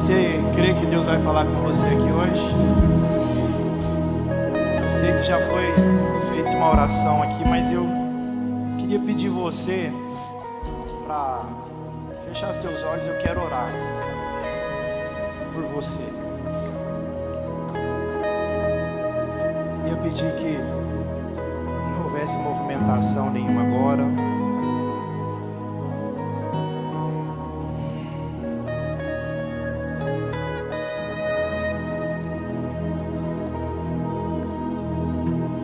Você crê que Deus vai falar com você aqui hoje? Eu sei que já foi feita uma oração aqui, mas eu queria pedir você para fechar os teus olhos. Eu quero orar por você. Queria pedir que não houvesse movimentação nenhuma agora.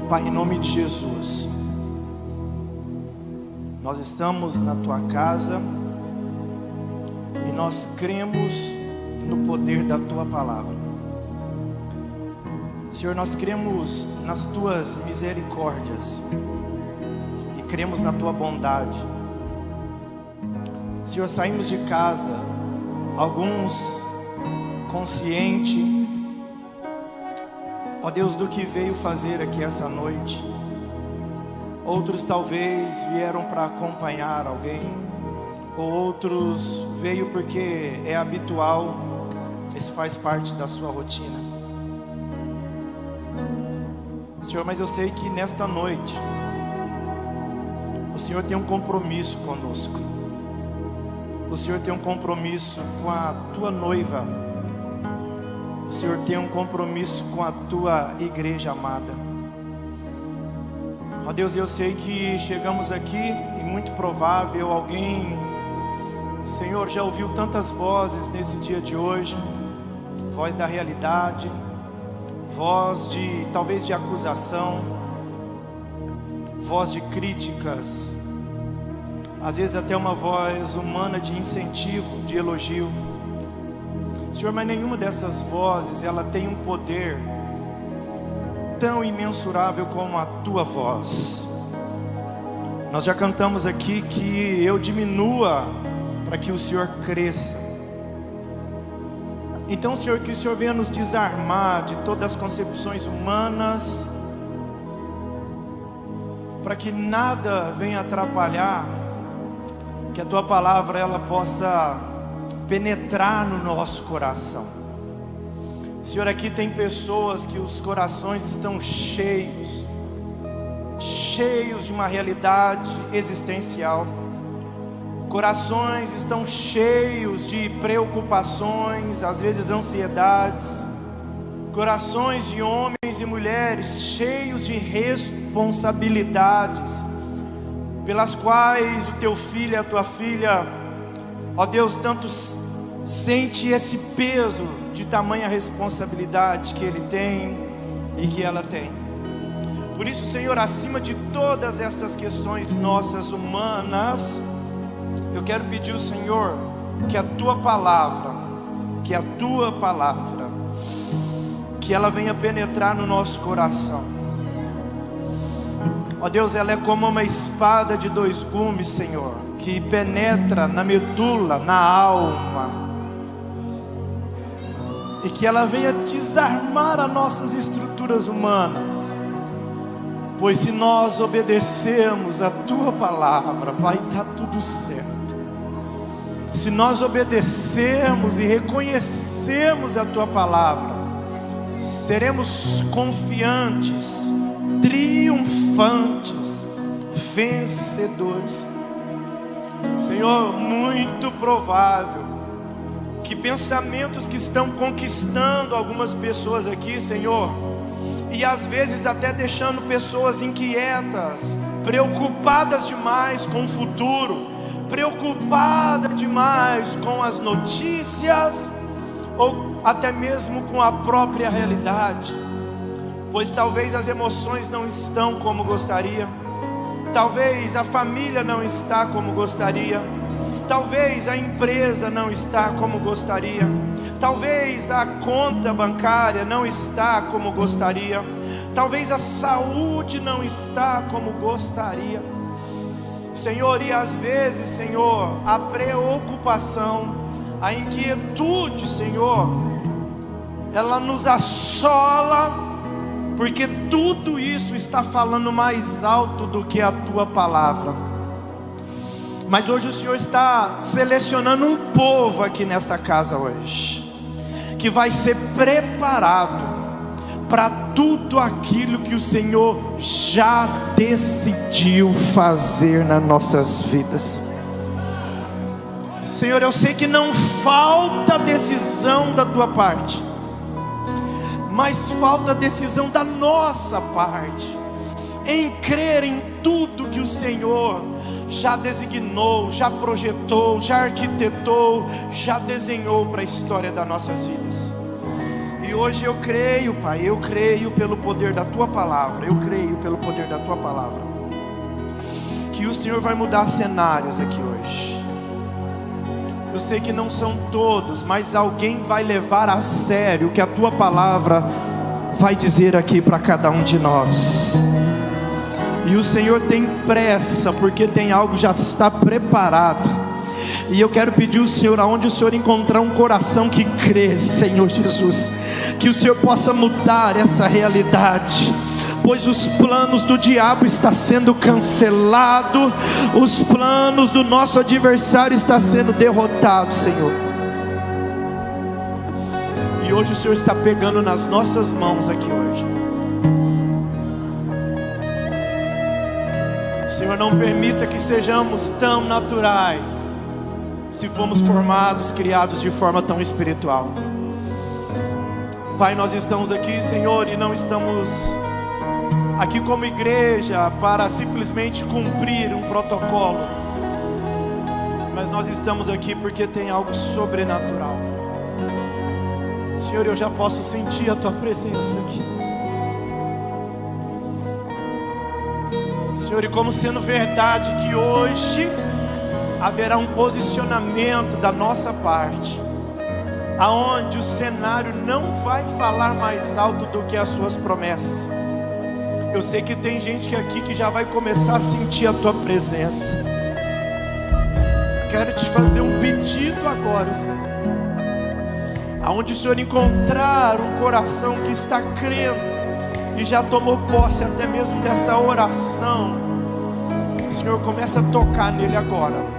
Pai, em nome de Jesus, nós estamos na Tua casa e nós cremos no poder da Tua palavra. Senhor, nós cremos nas Tuas misericórdias e cremos na Tua bondade. Senhor, saímos de casa, alguns conscientes, ó Deus, do que veio fazer aqui essa noite. Outros talvez vieram para acompanhar alguém, ou outros veio porque é habitual, isso faz parte da sua rotina. Senhor, mas eu sei que nesta noite o Senhor tem um compromisso conosco. O Senhor tem um compromisso com a Tua noiva. O Senhor tem um compromisso com a Tua igreja amada. Ó Deus, eu sei que chegamos aqui e muito provável alguém, Senhor, já ouviu tantas vozes nesse dia de hoje. Voz da realidade, voz de, talvez de acusação, voz de críticas, às vezes até uma voz humana de incentivo, de elogio. Senhor, mas nenhuma dessas vozes, ela tem um poder tão imensurável como a Tua voz. Nós já cantamos aqui que eu diminua para que o Senhor cresça. Então, Senhor, que o Senhor venha nos desarmar de todas as concepções humanas, para que nada venha atrapalhar, que a Tua palavra ela possa penetrar no nosso coração. Senhor, aqui tem pessoas que os corações estão cheios de uma realidade existencial. Corações estão cheios de preocupações, às vezes ansiedades. Corações de homens e mulheres cheios de responsabilidades, pelas quais o teu filho e a tua filha, ó Deus, tanto sente esse peso de tamanha responsabilidade que ele tem e que ela tem. Por isso, Senhor, acima de todas essas questões nossas humanas, eu quero pedir ao Senhor que a Tua palavra, que ela venha penetrar no nosso coração. Ó Deus, ela é como uma espada de dois gumes, Senhor, que penetra na medula, na alma, e que ela venha desarmar as nossas estruturas humanas, pois se nós obedecermos a Tua palavra, vai dar tudo certo. Se nós obedecermos e reconhecermos a Tua palavra, seremos confiantes, triunfantes, vencedores. Senhor, muito provável que pensamentos que estão conquistando algumas pessoas aqui, Senhor, e às vezes até deixando pessoas inquietas, preocupadas demais com o futuro, preocupada demais com as notícias, ou até mesmo com a própria realidade, pois talvez as emoções não estão como gostaria, talvez a família não está como gostaria, talvez a empresa não está como gostaria, talvez a conta bancária não está como gostaria, talvez a saúde não está como gostaria, Senhor, e às vezes, Senhor, a preocupação, a inquietude, Senhor, ela nos assola, porque tudo isso está falando mais alto do que a Tua palavra. Mas hoje o Senhor está selecionando um povo aqui nesta casa hoje. que vai ser preparado para tudo aquilo que o Senhor já decidiu fazer nas nossas vidas. Senhor, eu sei que não falta decisão da tua parte, mas falta decisão da nossa parte, em crer em tudo que o Senhor já designou, já projetou, já arquitetou, já desenhou para a história das nossas vidas. E hoje eu creio, Pai, eu creio pelo poder da tua palavra, eu creio pelo poder da tua palavra, que o Senhor vai mudar cenários aqui hoje. Eu sei que não são todos, mas alguém vai levar a sério o que a tua palavra vai dizer aqui para cada um de nós. E o Senhor tem pressa, porque tem algo já está preparado. E eu quero pedir ao Senhor, aonde o Senhor encontrar um coração que crê, Senhor Jesus, que o Senhor possa mudar essa realidade, pois os planos do diabo estão sendo cancelados, os planos do nosso adversário estão sendo derrotados, Senhor. E hoje o Senhor está pegando nas nossas mãos aqui hoje. Senhor, não permita que sejamos tão naturais, se fomos formados, criados de forma tão espiritual. Pai, nós estamos aqui, Senhor, e não estamos aqui como igreja para simplesmente cumprir um protocolo, mas nós estamos aqui porque tem algo sobrenatural. Senhor, eu já posso sentir a tua presença aqui, Senhor, e como sendo verdade que hoje haverá um posicionamento da nossa parte, aonde o cenário não vai falar mais alto do que as suas promessas. Eu sei que tem gente aqui que já vai começar a sentir a tua presença. Quero te fazer um pedido agora, Senhor. Aonde o Senhor encontrar um coração que está crendo e já tomou posse até mesmo desta oração, Senhor, começa a tocar nele agora.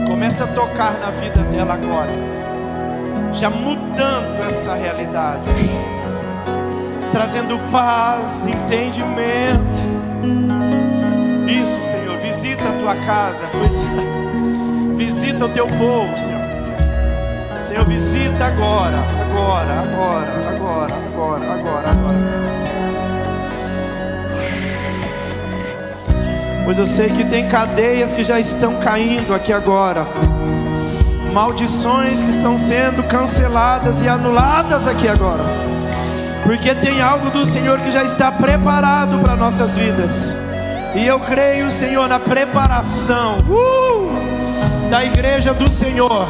Começa a tocar na vida dela agora, já mudando essa realidade, trazendo paz, entendimento. Isso, Senhor, visita a tua casa, visita o teu povo, Senhor. Senhor, visita agora. Pois eu sei que tem cadeias que já estão caindo aqui agora, maldições que estão sendo canceladas e anuladas aqui agora, porque tem algo do Senhor que já está preparado para nossas vidas. E eu creio, Senhor, na preparação da igreja do Senhor,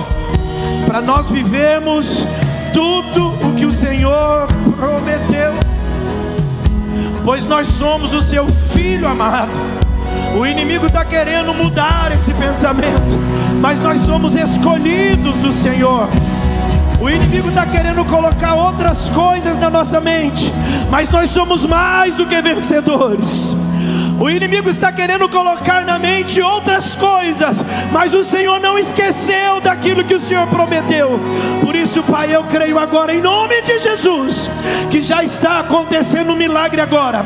para nós vivermos tudo o que o Senhor prometeu, pois nós somos o seu filho amado. O inimigo está querendo mudar esse pensamento, mas nós somos escolhidos do Senhor. O inimigo está querendo colocar outras coisas na nossa mente, mas nós somos mais do que vencedores. O inimigo está querendo colocar na mente outras coisas, mas o Senhor não esqueceu daquilo que o Senhor prometeu. Por isso, Pai, eu creio agora em nome de Jesus, que já está acontecendo um milagre agora.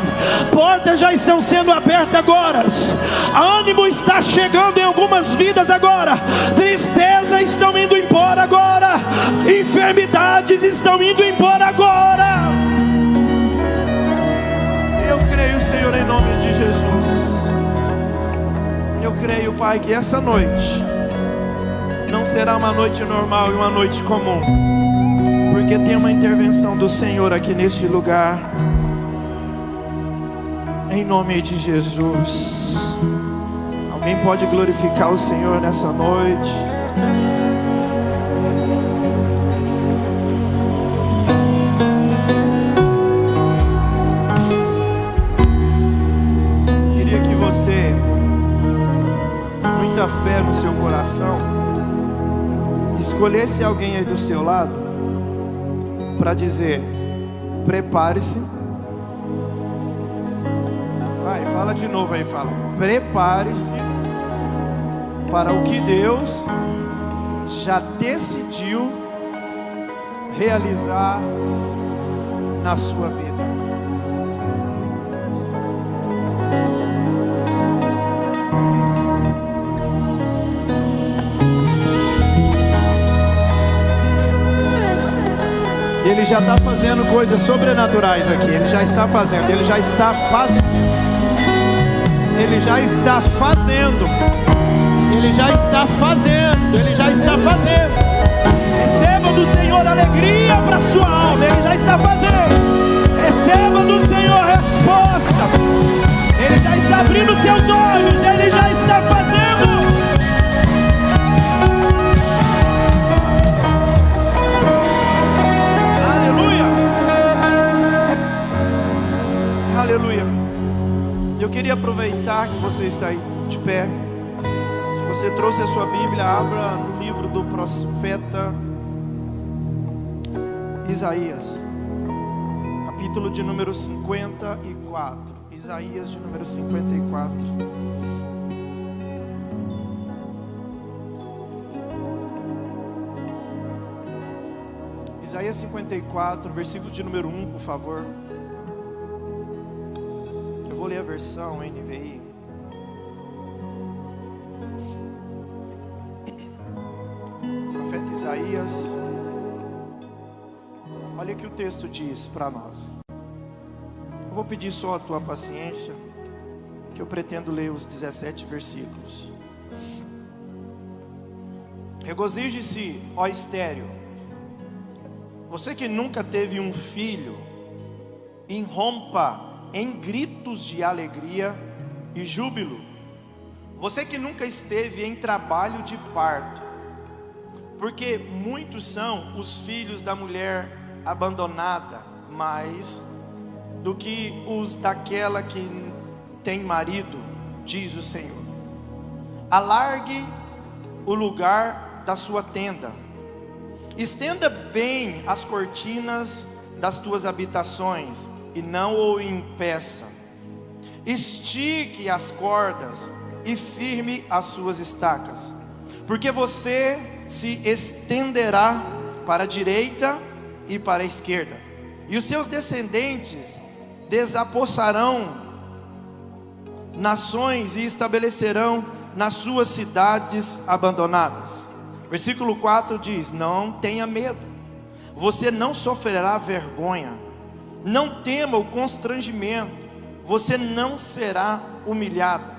Portas já estão sendo abertas agora. Ânimo está chegando em algumas vidas agora. Tristeza estão indo embora agora. Enfermidades estão indo embora agora. Eu creio, Senhor, em nome de Jesus. Eu creio, Pai, que essa noite não será uma noite normal e uma noite comum, porque tem uma intervenção do Senhor aqui neste lugar. Em nome de Jesus. Alguém pode glorificar o Senhor nessa noite? Muita fé no seu coração, escolhesse alguém aí do seu lado para dizer: prepare-se. Vai, fala de novo aí, fala: prepare-se para o que Deus já decidiu realizar na sua vida. Ele já está fazendo coisas sobrenaturais aqui. Ele já está fazendo. Ele já está fazendo. Ele já está fazendo. Ele já está fazendo. Ele já está fazendo. Receba do Senhor alegria para a sua alma. Ele já está fazendo. Receba do Senhor resposta. Ele já está abrindo seus olhos. Ele já está fazendo. Aleluia. Eu queria aproveitar que você está aí de pé. Se você trouxe a sua Bíblia, abra no livro do profeta Isaías, capítulo de número 54. Isaías de número 54. Isaías 54, versículo de número 1, por favor. Vou ler a versão NVI. Profeta Isaías. Olha o que o texto diz para nós. Eu vou pedir só a tua paciência, que eu pretendo ler os 17 versículos. Regozije-se, ó estéril, você que nunca teve um filho, irrompa em gritos de alegria e júbilo. Você que nunca esteve em trabalho de parto, porque muitos são os filhos da mulher abandonada, mais do que os daquela que tem marido, diz o Senhor. Alargue o lugar da sua tenda, estenda bem as cortinas das tuas habitações, e não o impeça. Estique as cordas e firme as suas estacas, porque você se estenderá para a direita e para a esquerda, e os seus descendentes desapossarão nações e estabelecerão nas suas cidades abandonadas. Versículo 4 diz: não tenha medo, você não sofrerá vergonha. Não tema o constrangimento, você não será humilhada.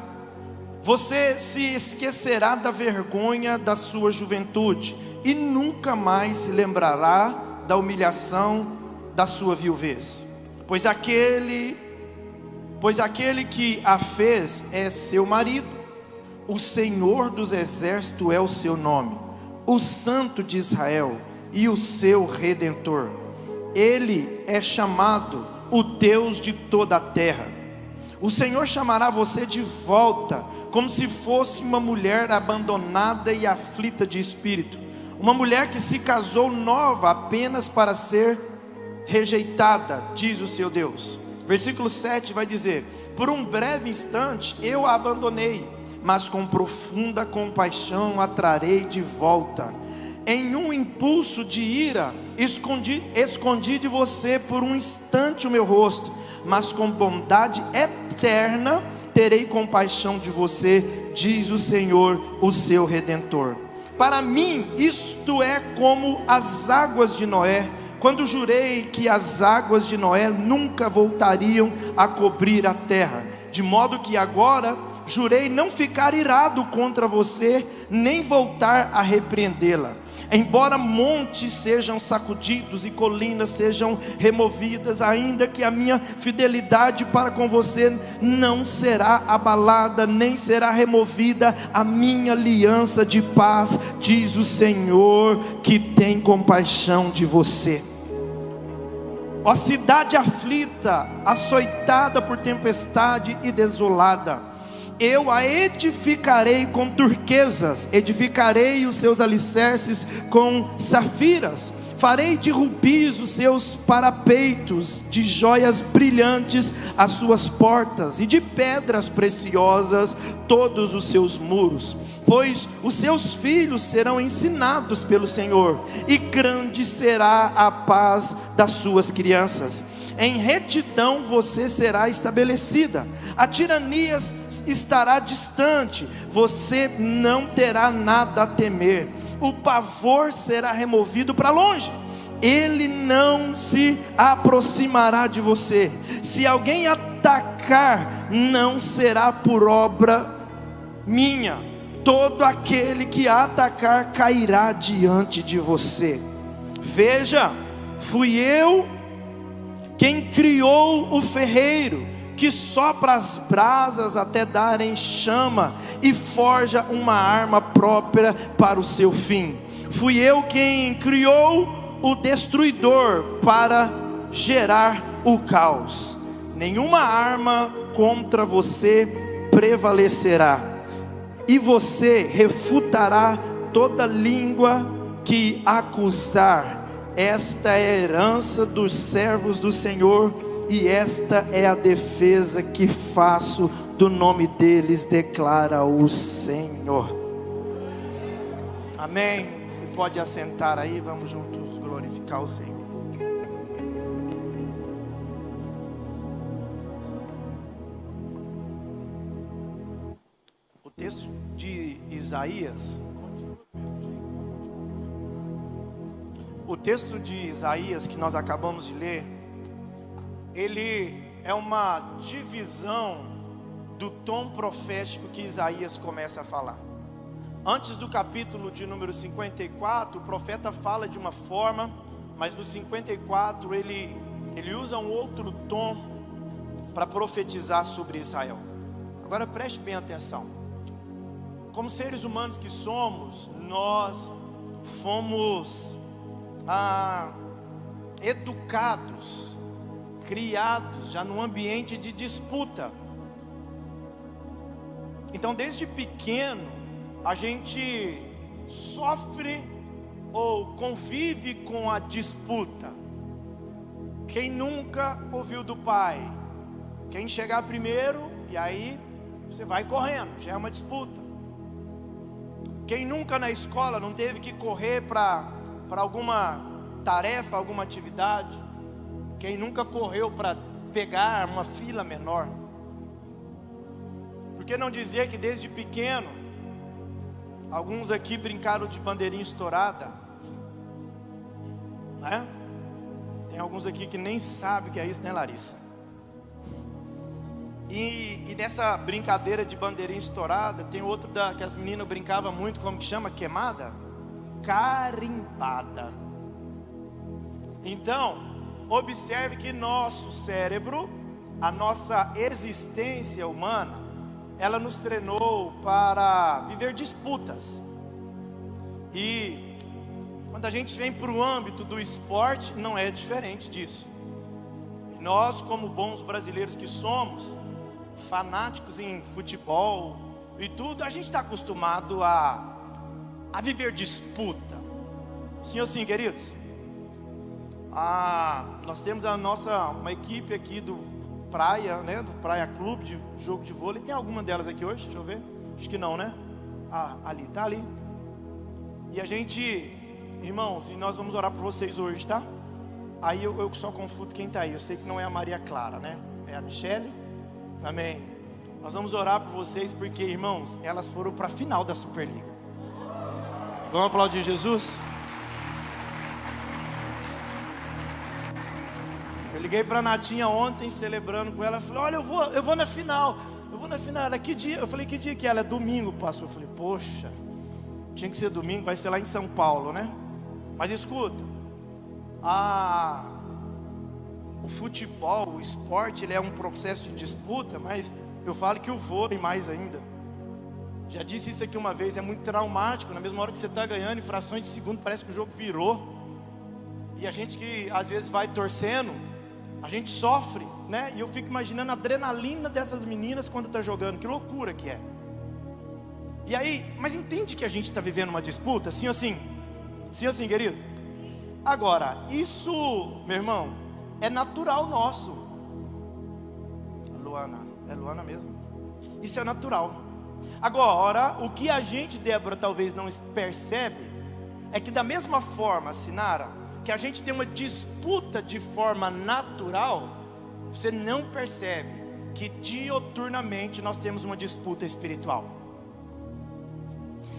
Você se esquecerá da vergonha da sua juventude e nunca mais se lembrará da humilhação da sua viuvez. Pois aquele que a fez é seu marido. O Senhor dos exércitos é o seu nome, o Santo de Israel e o seu Redentor. Ele é chamado o Deus de toda a terra. O Senhor chamará você de volta, como se fosse uma mulher abandonada e aflita de espírito, uma mulher que se casou nova apenas para ser rejeitada, diz o seu Deus. Versículo 7 vai dizer: por um breve instante eu a abandonei, mas com profunda compaixão a trarei de volta. Em um impulso de ira, escondi de você por um instante o meu rosto, mas com bondade eterna terei compaixão de você, diz o Senhor, o seu Redentor. Para mim isto é como as águas de Noé, quando jurei que as águas de Noé nunca voltariam a cobrir a terra, de modo que agora jurei não ficar irado contra você, nem voltar a repreendê-la. Embora montes sejam sacudidos e colinas sejam removidas, ainda que a minha fidelidade para com você não será abalada, nem será removida a minha aliança de paz, diz o Senhor, que tem compaixão de você. Ó cidade aflita, açoitada por tempestade e desolada, eu a edificarei com turquesas, edificarei os seus alicerces com safiras, farei de rubis os seus parapeitos, de joias brilhantes as suas portas, e de pedras preciosas todos os seus muros. Pois os seus filhos serão ensinados pelo Senhor, e grande será a paz das suas crianças. Em retidão você será estabelecida, a tirania estará distante, você não terá nada a temer. O pavor será removido para longe, ele não se aproximará de você. Se alguém atacar, não será por obra minha. Todo aquele que atacar cairá diante de você. Veja, fui eu quem criou o ferreiro, que sopra as brasas até darem chama, e forja uma arma própria para o seu fim. Fui eu quem criou o destruidor para gerar o caos. Nenhuma arma contra você prevalecerá, e você refutará toda língua que acusar. Esta é a herança dos servos do Senhor, e esta é a defesa que faço do nome deles, declara o Senhor. Amém. Você pode assentar aí, vamos juntos glorificar o Senhor. O texto de Isaías, o texto de Isaías que nós acabamos de ler, ele é uma divisão do tom profético que Isaías começa a falar. Antes do capítulo de número 54, o profeta fala de uma forma, mas no 54 ele usa um outro tom para profetizar sobre Israel. Agora preste bem atenção. Como seres humanos que somos, nós fomos educados, criados já num ambiente de disputa. Então desde pequeno a gente sofre ou convive com a disputa. Quem nunca ouviu do pai? Quem chegar primeiro, e aí você vai correndo, já é uma disputa. Quem nunca na escola não teve que correr para alguma tarefa, alguma atividade? Quem nunca correu para pegar uma fila menor? Por que não dizer que desde pequeno, alguns aqui brincaram de bandeirinha estourada, né? Tem alguns aqui que nem sabem o que é isso, né, Larissa? E nessa brincadeira de bandeirinha estourada, tem outro que as meninas brincavam muito, como que chama? Queimada? Carimbada. Então, observe que nosso cérebro, a nossa existência humana, ela nos treinou para viver disputas. E quando a gente vem para o âmbito do esporte, não é diferente disso. E nós, como bons brasileiros que somos, fanáticos em futebol e tudo, a gente está acostumado a viver disputa. Sim ou sim, queridos? Nós temos uma equipe aqui do Praia, né, do Praia Clube, de jogo de vôlei. Tem alguma delas aqui hoje? Deixa eu ver. Acho que não, né? Ali, tá ali. E a gente, irmãos, e nós vamos orar por vocês hoje, tá? Aí eu só confundo quem está aí. Eu sei que não é a Maria Clara, né? É a Michele. Amém. Nós vamos orar por vocês porque, irmãos, elas foram para a final da Superliga. Vamos aplaudir Jesus? Eu liguei para a Natinha ontem, celebrando com ela. Falei, olha, eu vou na final. Eu vou na final. Ela, que dia? Eu falei, que dia que é? Ela é domingo, pastor. Eu falei, poxa, tinha que ser domingo, vai ser lá em São Paulo, né? Mas escuta, o futebol, o esporte, ele é um processo de disputa, mas eu falo que o vôlei mais ainda. Já disse isso aqui uma vez, é muito traumático. Na mesma hora que você está ganhando, em frações de segundo, parece que o jogo virou. E a gente que às vezes vai torcendo, a gente sofre. né? E eu fico imaginando a adrenalina dessas meninas quando está jogando, que loucura que é. E aí, mas entende que a gente está vivendo uma disputa? Sim ou sim? Sim ou sim, querido? Agora, isso, meu irmão, é natural nosso. Luana, é Luana mesmo. Isso é natural. Agora, o que a gente, Débora, talvez não percebe, é que da mesma forma, Sinara, que a gente tem uma disputa de forma natural, você não percebe que dioturnamente nós temos uma disputa espiritual.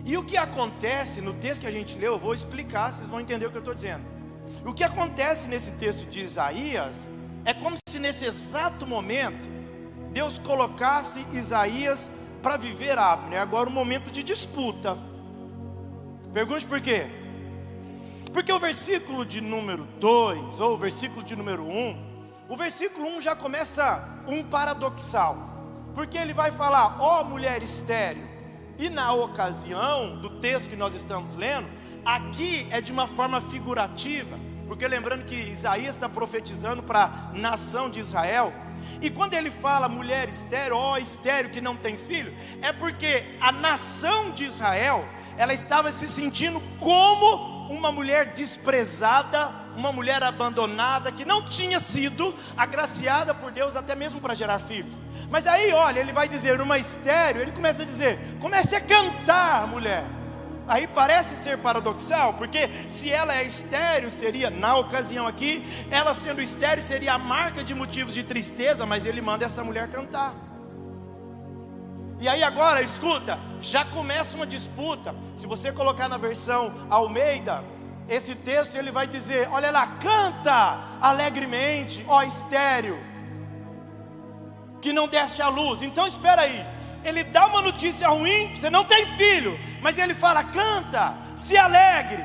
E o que acontece no texto que a gente leu, eu vou explicar, vocês vão entender o que eu estou dizendo. O que acontece nesse texto de Isaías, é como se nesse exato momento, Deus colocasse Isaías para viver, Abner, agora um momento de disputa. Pergunte por quê? Porque o versículo de número 2, ou o versículo de número 1, o versículo 1 já começa um paradoxal. Porque ele vai falar, ó mulher estéril. E na ocasião do texto que nós estamos lendo, aqui é de uma forma figurativa. Porque lembrando que Isaías está profetizando para a nação de Israel. E quando ele fala mulher estéril, ó estéril que não tem filho, é porque a nação de Israel, ela estava se sentindo como uma mulher desprezada, uma mulher abandonada, que não tinha sido agraciada por Deus até mesmo para gerar filhos. Mas aí, olha, ele vai dizer, uma estéril, ele começa a dizer, comece a cantar, mulher. Aí parece ser paradoxal, porque se ela é estéril, seria, na ocasião aqui, ela sendo estéril seria a marca de motivos de tristeza, mas ele manda essa mulher cantar. E aí agora, escuta, já começa uma disputa. Se você colocar na versão Almeida, esse texto ele vai dizer, olha lá, canta alegremente, ó estéril, que não deste a luz. Então espera aí, ele dá uma notícia ruim, você não tem filho, mas ele fala, canta, se alegre.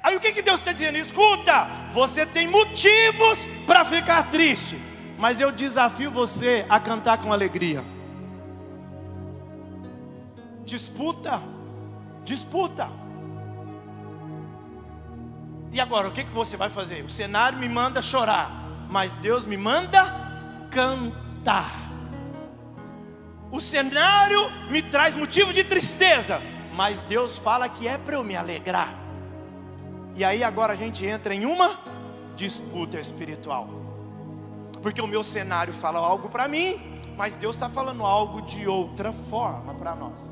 Aí o que Deus está dizendo? Escuta, você tem motivos para ficar triste, mas eu desafio você a cantar com alegria. Disputa, disputa. E agora, o que você vai fazer? O cenário me manda chorar, mas Deus me manda cantar. O cenário me traz motivo de tristeza, mas Deus fala que é para eu me alegrar. E aí agora a gente entra em uma disputa espiritual, porque o meu cenário fala algo para mim, mas Deus está falando algo de outra forma para nós.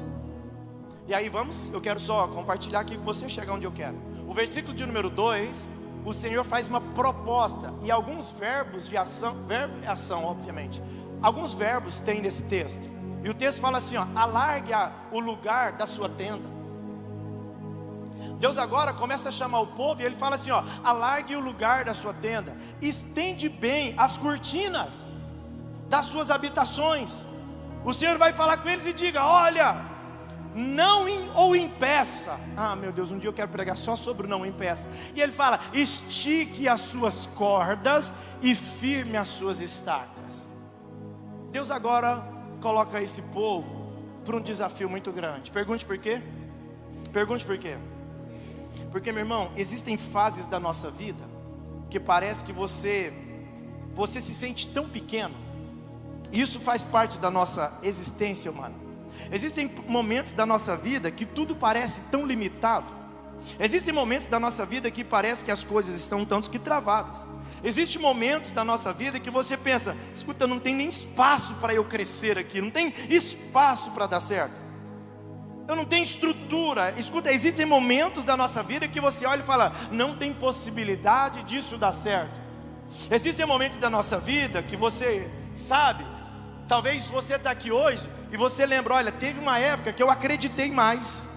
E aí eu quero só compartilhar aqui com você, chegar onde eu quero. O versículo de número 2, o Senhor faz uma proposta, e alguns verbos de ação, verbo e ação obviamente, alguns verbos tem nesse texto. E o texto fala assim, ó, alargue o lugar da sua tenda. Deus agora começa a chamar o povo e ele fala assim, ó, alargue o lugar da sua tenda, estende bem as cortinas das suas habitações. O Senhor vai falar com eles e diga, olha, não ou impeça. Ah, meu Deus, um dia eu quero pregar só sobre o não impeça. E ele fala, estique as suas cordas e firme as suas estacas. Deus agora coloca esse povo para um desafio muito grande. Pergunte por quê? Pergunte por quê? Porque, meu irmão, existem fases da nossa vida que parece que você se sente tão pequeno. Isso faz parte da nossa existência humana. Existem momentos da nossa vida que tudo parece tão limitado. Existem momentos da nossa vida que parece que as coisas estão tanto que travadas. Existem momentos da nossa vida que você pensa, escuta, não tem nem espaço para eu crescer aqui, não tem espaço para dar certo, eu não tenho estrutura. Escuta, existem momentos da nossa vida que você olha e fala, não tem possibilidade disso dar certo. Existem momentos da nossa vida que você sabe, talvez você está aqui hoje e você lembra, olha, teve uma época que eu acreditei mais,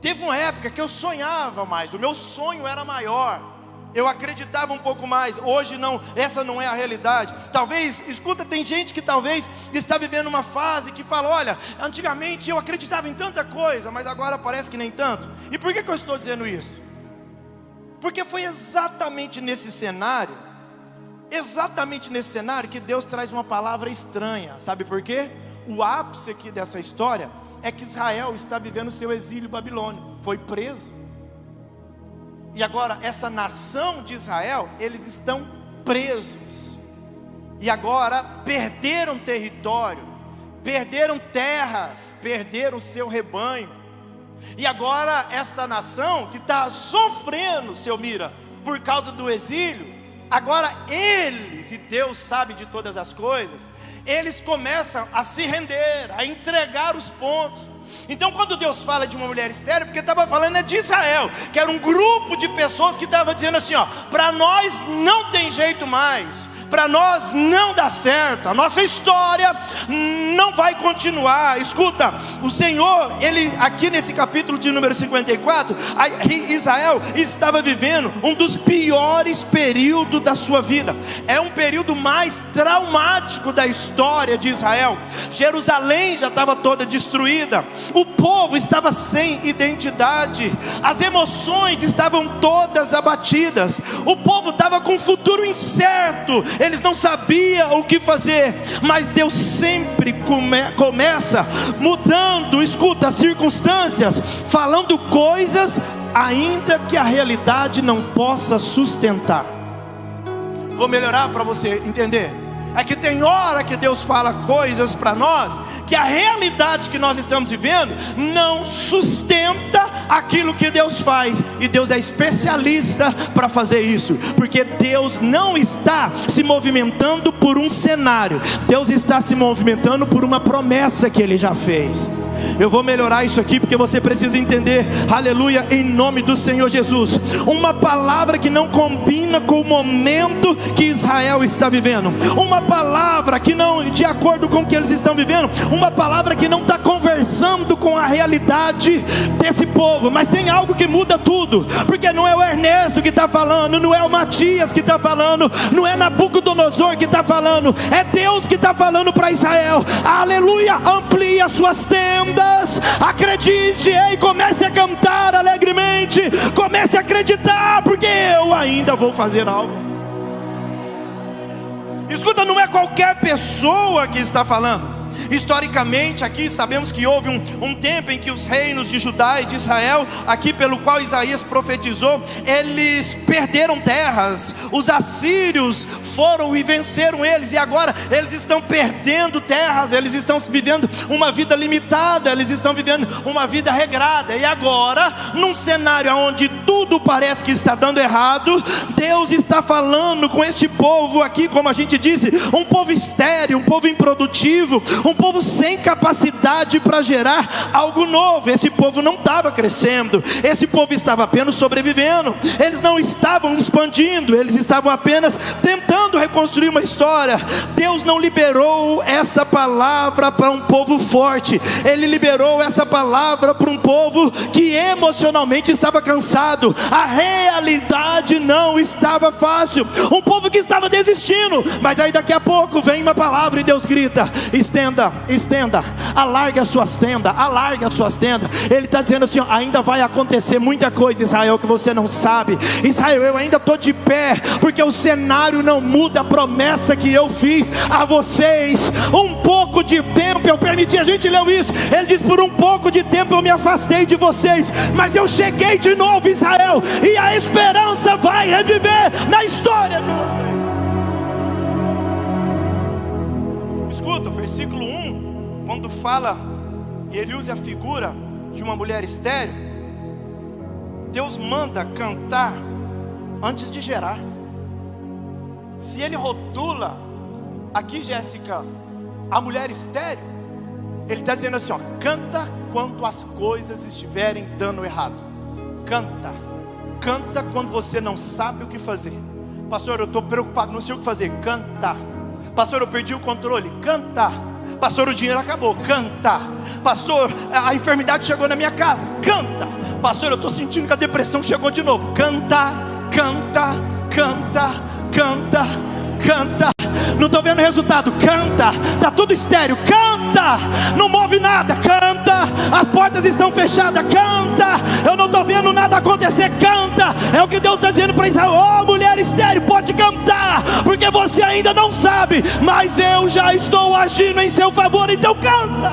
teve uma época que eu sonhava mais, o meu sonho era maior, eu acreditava um pouco mais. Hoje não, essa não é a realidade. Talvez, escuta, tem gente que talvez está vivendo uma fase que fala, olha, antigamente eu acreditava em tanta coisa, mas agora parece que nem tanto. E por que eu estou dizendo isso? Porque foi exatamente nesse cenário que Deus traz uma palavra estranha. Sabe por quê? O ápice aqui dessa história é que Israel está vivendo seu exílio babilônico, foi preso. E agora essa nação de Israel, eles estão presos. e agora perderam território, perderam terras, perderam seu rebanho. E agora esta nação que está sofrendo, seu Mira, por causa do exílio, agora eles, e Deus sabe de todas as coisas, eles começam a se render, a entregar os pontos. Então quando Deus fala de uma mulher estéril, porque estava falando de Israel, que era um grupo de pessoas que estava dizendo assim, ó, para nós não tem jeito mais, para nós não dá certo, a nossa história não vai continuar. Escuta, o Senhor, ele aqui nesse capítulo de número 54, Israel estava vivendo um dos piores períodos da sua vida. É um período mais traumático da história de Israel. Jerusalém já estava toda destruída, o povo estava sem identidade, as emoções estavam todas abatidas, o povo estava com um futuro incerto, eles não sabiam o que fazer. Mas Deus sempre começa mudando, escuta, as circunstâncias, falando coisas ainda que a realidade não possa sustentar. Vou melhorar para você entender. É que tem hora que Deus fala coisas para nós que a realidade que nós estamos vivendo não sustenta aquilo que Deus faz. E Deus é especialista para fazer isso, porque Deus não está se movimentando por um cenário, Deus está se movimentando por uma promessa que Ele já fez. Eu vou melhorar isso aqui porque você precisa entender, aleluia, em nome do Senhor Jesus. Uma palavra que não combina com o momento que Israel está vivendo, uma palavra que não, de acordo com o que eles estão vivendo, uma palavra que não está conversando com a realidade desse povo. Mas tem algo que muda tudo, porque não é o Ernesto que está falando, não é o Matias que está falando, não é Nabucodonosor que está falando, é Deus que está falando para Israel, aleluia, amplie as suas tendas, acredite, e comece a cantar alegremente, comece a acreditar, porque eu ainda vou fazer algo. Escuta, não é qualquer pessoa que está falando. Historicamente aqui sabemos que houve um tempo em que os reinos de Judá e de Israel, aqui pelo qual Isaías profetizou, eles perderam terras. Os assírios foram e venceram eles, e agora eles estão perdendo terras, eles estão vivendo uma vida limitada, eles estão vivendo uma vida regrada. E agora, num cenário onde tudo parece que está dando errado, Deus está falando com este povo aqui, como a gente disse, um povo estéril, um povo improdutivo, um povo sem capacidade para gerar algo novo. Esse povo não estava crescendo, esse povo estava apenas sobrevivendo, eles não estavam expandindo, eles estavam apenas tentando reconstruir uma história. Deus não liberou essa palavra para um povo forte, Ele liberou essa palavra para um povo que emocionalmente estava cansado. A realidade não estava fácil, um povo que estava desistindo. Mas aí daqui a pouco vem uma palavra e Deus grita: estenda, alargue as suas tendas, alargue as suas tendas. Ele está dizendo assim, ó, ainda vai acontecer muita coisa, Israel, que você não sabe. Israel, eu ainda estou de pé, porque o cenário não muda a promessa que eu fiz a vocês. Um pouco de tempo eu permiti, a gente leu isso, ele diz: por um pouco de tempo eu me afastei de vocês, mas eu cheguei de novo, Israel, e a esperança vai reviver na história de vocês. Escuta, o versículo 1, quando fala, e ele usa a figura de uma mulher estéril, Deus manda cantar antes de gerar. Se ele rotula aqui, Jéssica, a mulher estéril, ele está dizendo assim, ó, canta quando as coisas estiverem dando errado. Canta quando você não sabe o que fazer. Pastor, eu estou preocupado, não sei o que fazer. Canta. Pastor, eu perdi o controle. Canta. Pastor, o dinheiro acabou. Canta. Pastor, a enfermidade chegou na minha casa. Canta. Pastor, eu estou sentindo que a depressão chegou de novo. Canta, canta, canta, canta, canta. Não estou vendo resultado. Canta. Está tudo estéril. Canta. Não move nada. Canta. As portas estão fechadas. Canta. Eu não estou vendo nada acontecer. Canta. É o que Deus está dizendo para Israel. Oh, mulher estéril, pode cantar, porque você ainda não sabe, mas eu já estou agindo em seu favor. Então canta.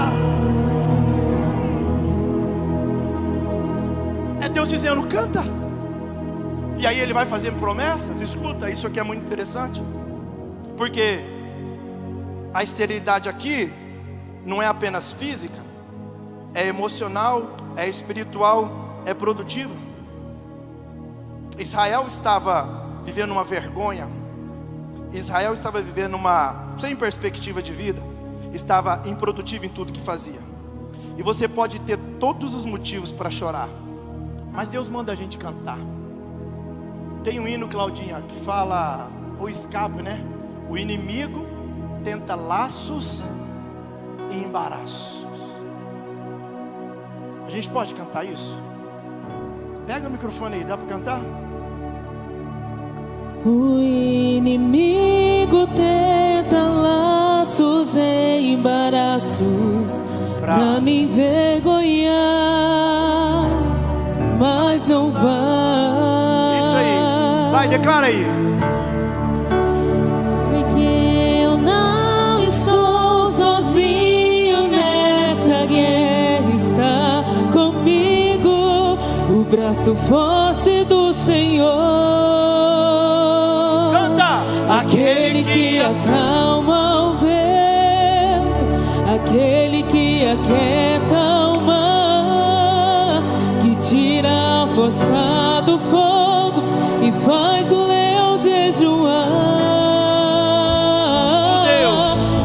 É Deus dizendo, canta. E aí ele vai fazendo promessas. Escuta, isso aqui é muito interessante, porque A esterilidade aqui não é apenas física, é emocional, é espiritual, é produtiva. Israel estava vivendo uma vergonha, Israel estava vivendo sem perspectiva de vida, estava improdutivo em tudo que fazia. E você pode ter todos os motivos para chorar, mas Deus manda a gente cantar. Tem um hino, Claudinha, que fala o escape, né? O inimigo tenta laços e embaraços. A gente pode cantar isso? Pega o microfone aí, dá para cantar? O inimigo tenta laços e embaraços pra me envergonhar, mas não vai. Isso aí, vai, declara aí. Porque eu não estou sozinho nessa guerra, está comigo o braço forte do Senhor. Aquele que acalma o vento, aquele que aquieta o mar, que tira a força do fogo e faz o leão jejuar.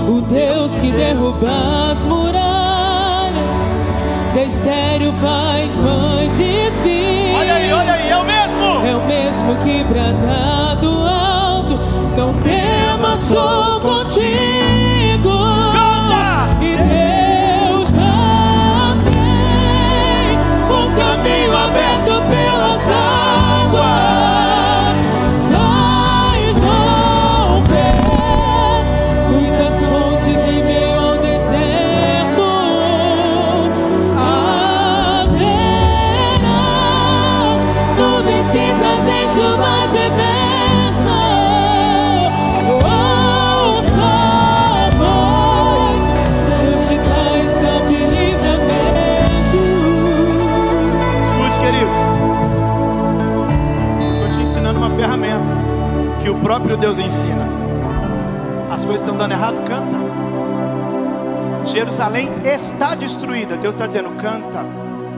O Deus que derruba as muralhas, de estéreo faz pães de filhos. Olha aí, é o mesmo! É o mesmo que brada do alto: não temas, sou contigo. Canta! E Deus já tem um caminho aberto pelas águas, faz romper muitas fontes em meio ao deserto. Haverá nuvens que trazem chuva de bênção. Uma ferramenta que o próprio Deus ensina. As coisas estão dando errado, canta. Jerusalém está destruída, Deus está dizendo, canta.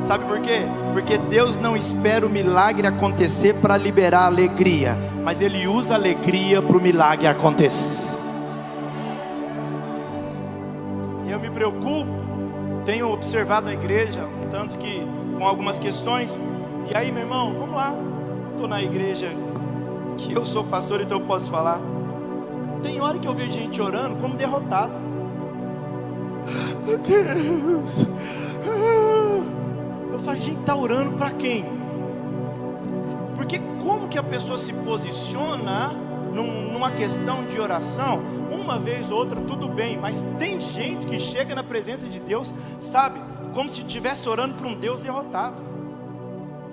Sabe por quê? Porque Deus não espera o milagre acontecer para liberar alegria, mas Ele usa a alegria para o milagre acontecer. Eu me preocupo, tenho observado a igreja, tanto que com algumas questões. E aí, meu irmão, vamos lá. Estou na igreja que eu sou pastor, então eu posso falar. Tem hora que eu vejo gente orando como derrotado. Meu Deus. Eu falo, gente, está orando para quem? Porque como que a pessoa se posiciona numa questão de oração? Uma vez ou outra tudo bem, mas tem gente que chega na presença de Deus, sabe, como se estivesse orando para um Deus derrotado.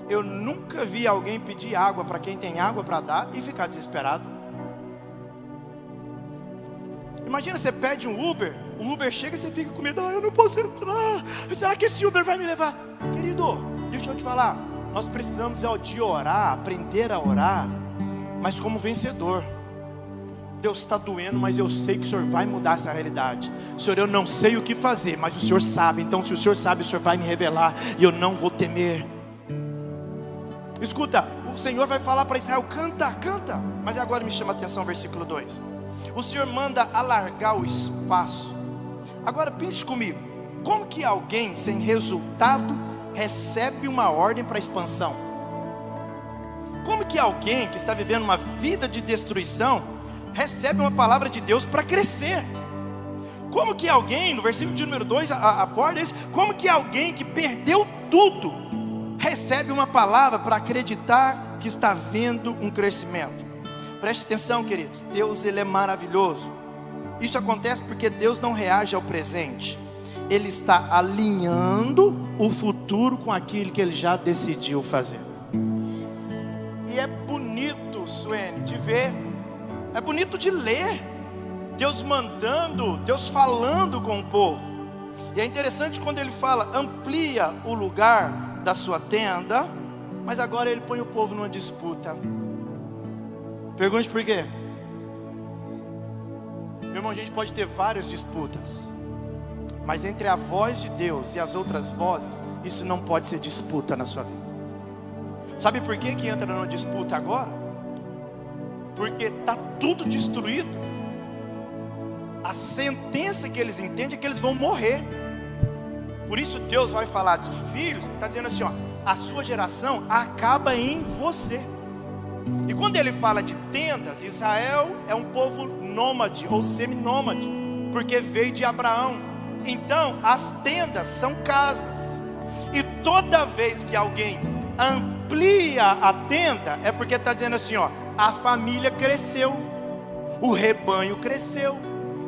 Eu nunca vi alguém pedir água para quem tem água para dar e ficar desesperado. Imagina, você pede um Uber, o Uber chega e você fica com medo, eu não posso entrar, será que esse Uber vai me levar? Querido, deixa eu te falar, nós precisamos de orar, aprender a orar, mas como vencedor. Deus está doendo, mas eu sei que o Senhor vai mudar essa realidade. Senhor, eu não sei o que fazer, mas o Senhor sabe, então se o Senhor sabe, o Senhor vai me revelar, e eu não vou temer. Escuta, o Senhor vai falar para Israel, canta, canta. Mas agora me chama a atenção, versículo 2. O Senhor manda alargar o espaço. Agora pense comigo, como que alguém sem resultado recebe uma ordem para expansão? Como que alguém que está vivendo uma vida de destruição recebe uma palavra de Deus para crescer? Como que alguém, no versículo de número 2 aborda isso, como que alguém que perdeu tudo recebe uma palavra para acreditar que está vendo um crescimento? Preste atenção, queridos, Deus, Ele é maravilhoso. Isso acontece porque Deus não reage ao presente, Ele está alinhando o futuro com aquilo que Ele já decidiu fazer. E é bonito, Suene, de ver, é bonito de ler, Deus mandando, Deus falando com o povo. E é interessante quando Ele fala, amplia o lugar da sua tenda, mas agora Ele põe o povo numa disputa. Pergunte por quê? Meu irmão, a gente pode ter várias disputas, mas entre a voz de Deus e as outras vozes, isso não pode ser disputa na sua vida. Sabe por que que entra numa disputa agora? Porque está tudo destruído. A sentença que eles entendem é que eles vão morrer. Por isso Deus vai falar de filhos, que está dizendo assim, ó, a sua geração acaba em você. E quando ele fala de tendas, Israel é um povo nômade ou seminômade, porque veio de Abraão. Então as tendas são casas. E toda vez que alguém amplia a tenda, é porque está dizendo assim, ó, a família cresceu, o rebanho cresceu,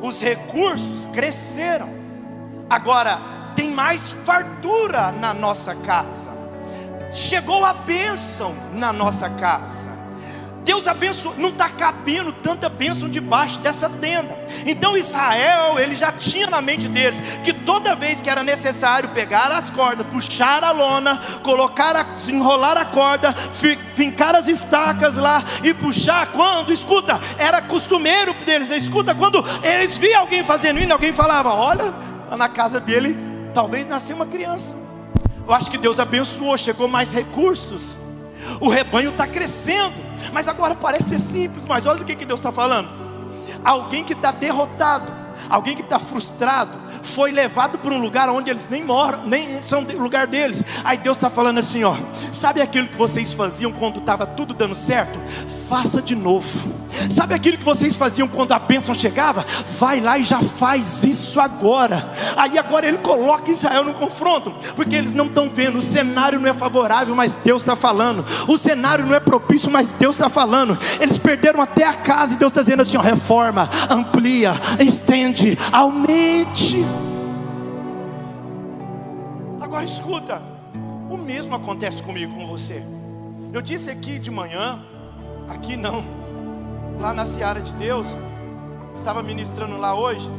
os recursos cresceram. Agora tem mais fartura na nossa casa. Chegou a bênção na nossa casa. Deus abençoou, não está cabendo tanta bênção debaixo dessa tenda. Então Israel, ele já tinha na mente deles que toda vez que era necessário pegar as cordas, puxar a lona, enrolar a corda, fincar as estacas lá e puxar, quando, escuta, era costumeiro deles, escuta, quando eles viam alguém fazendo isso, alguém falava, olha, na casa dele talvez nasceu uma criança. Eu acho que Deus abençoou, chegou mais recursos, o rebanho está crescendo. Mas agora parece ser simples, mas olha o que Deus está falando. Alguém que está derrotado, alguém que está frustrado, foi levado para um lugar onde eles nem moram, nem são do lugar deles. Aí Deus está falando assim, ó, sabe aquilo que vocês faziam quando estava tudo dando certo? Faça de novo. Sabe aquilo que vocês faziam quando a bênção chegava? Vai lá e já faz isso agora. Aí agora ele coloca Israel no confronto, porque eles não estão vendo, o cenário não é favorável, mas Deus está falando. O cenário não é propício, mas Deus está falando. Eles perderam até a casa e Deus está dizendo assim, ó, reforma, amplia, estende, aumente. Agora escuta, o mesmo acontece comigo, com você. Eu disse aqui de manhã, aqui não, lá na Seara de Deus, estava ministrando lá hoje,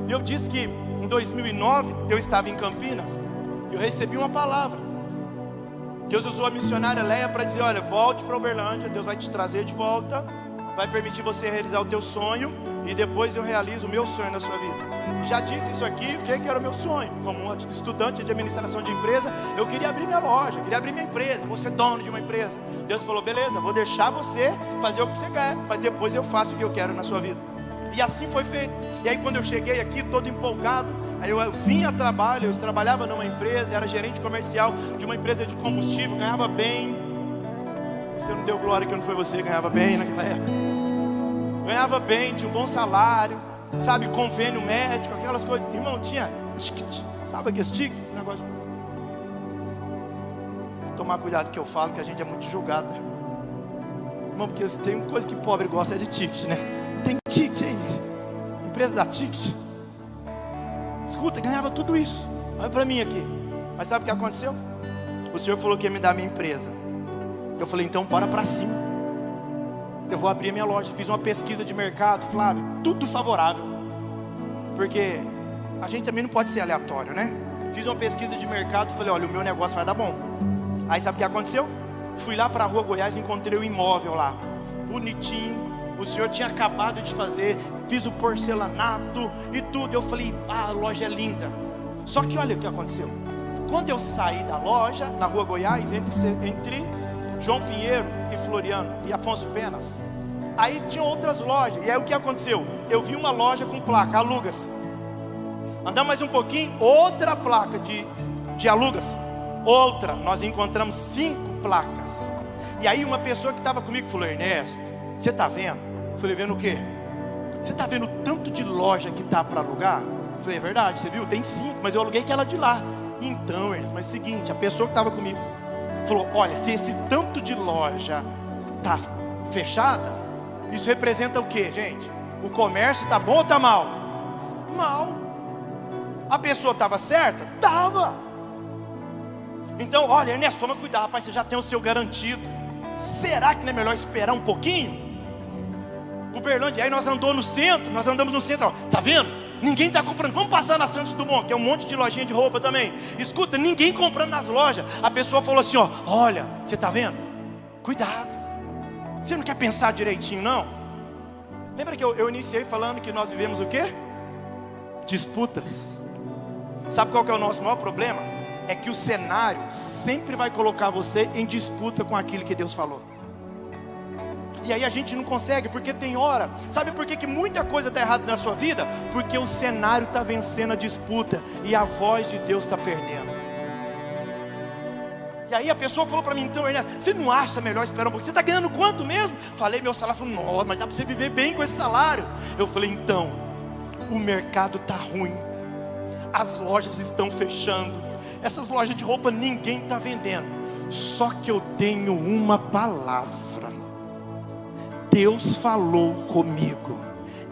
e eu disse que em 2009 eu estava em Campinas, e eu recebi uma palavra. Deus usou a missionária Leia para dizer, olha, volte para Uberlândia, Deus vai te trazer de volta, vai permitir você realizar o teu sonho, e depois eu realizo o meu sonho na sua vida. Já disse isso aqui, o que era o meu sonho? Como um estudante de administração de empresa, eu queria abrir minha loja, queria abrir minha empresa, vou ser dono de uma empresa. Deus falou, beleza, vou deixar você fazer o que você quer, mas depois eu faço o que eu quero na sua vida. E assim foi feito. E aí quando eu cheguei aqui, todo empolgado, aí eu vim a trabalho, eu trabalhava numa empresa, era gerente comercial de uma empresa de combustível, ganhava bem. Você não deu glória que não foi você, ganhava bem naquela época. Ganhava bem, tinha um bom salário, sabe, convênio médico, aquelas coisas. Irmão, tinha ticket, sabe aqueles tickets, esse negócio. Tomar cuidado que eu falo, que a gente é muito julgado. Irmão, porque tem uma coisa que pobre gosta, é de ticket, né? Tem ticket aí, empresa da ticket. Escuta, ganhava tudo isso. Olha para mim aqui. Mas sabe o que aconteceu? O Senhor falou que ia me dar a minha empresa. Eu falei, então bora para cima. Eu vou abrir a minha loja. Fiz uma pesquisa de mercado, Flávio, tudo favorável, porque a gente também não pode ser aleatório, né? Fiz uma pesquisa de mercado, falei, olha, o meu negócio vai dar bom. Aí sabe o que aconteceu? Fui lá para a Rua Goiás, encontrei o imóvel lá, bonitinho, o senhor tinha acabado de fazer, fiz o porcelanato e tudo. Eu falei, a loja é linda. Só que olha o que aconteceu. Quando eu saí da loja, na Rua Goiás, entre João Pinheiro e Floriano e Afonso Pena, aí tinha outras lojas. E aí o que aconteceu? Eu vi uma loja com placa, aluga-se. Andamos mais um pouquinho, outra placa de aluga-se. Outra, nós encontramos 5 placas. E aí uma pessoa que estava comigo falou, Ernesto, você está vendo? Eu falei, vendo o quê? Você está vendo o tanto de loja que está para alugar? Eu falei, é verdade, você viu? Tem 5, mas eu aluguei aquela de lá. Então, Ernesto, mas é o seguinte, a pessoa que estava comigo falou, olha, se esse tanto de loja está fechada, isso representa o que, gente? O comércio está bom ou está mal? Mal. A pessoa estava certa? Estava. Então, olha, Ernesto, toma cuidado, rapaz, você já tem o seu garantido. Será que não é melhor esperar um pouquinho? Uberlândia, aí nós andamos no centro, ó, tá vendo? Ninguém está comprando, vamos passar na Santos Dumont, que é um monte de lojinha de roupa também. Escuta, ninguém comprando nas lojas. A pessoa falou assim, ó, olha, você está vendo? Cuidado, você não quer pensar direitinho não? Lembra que eu iniciei falando que nós vivemos o quê? Disputas. Sabe qual que é o nosso maior problema? É que o cenário sempre vai colocar você em disputa com aquilo que Deus falou. E aí a gente não consegue, porque tem hora. Sabe por que muita coisa está errada na sua vida? Porque o cenário está vencendo a disputa e a voz de Deus está perdendo. E aí a pessoa falou para mim, então Ernesto, você não acha melhor esperar um pouco? Você está ganhando quanto mesmo? Falei, meu salário. Falou, nossa, mas dá para você viver bem com esse salário. Eu falei, então, o mercado está ruim, as lojas estão fechando, essas lojas de roupa ninguém está vendendo. Só que eu tenho uma palavra. Deus falou comigo.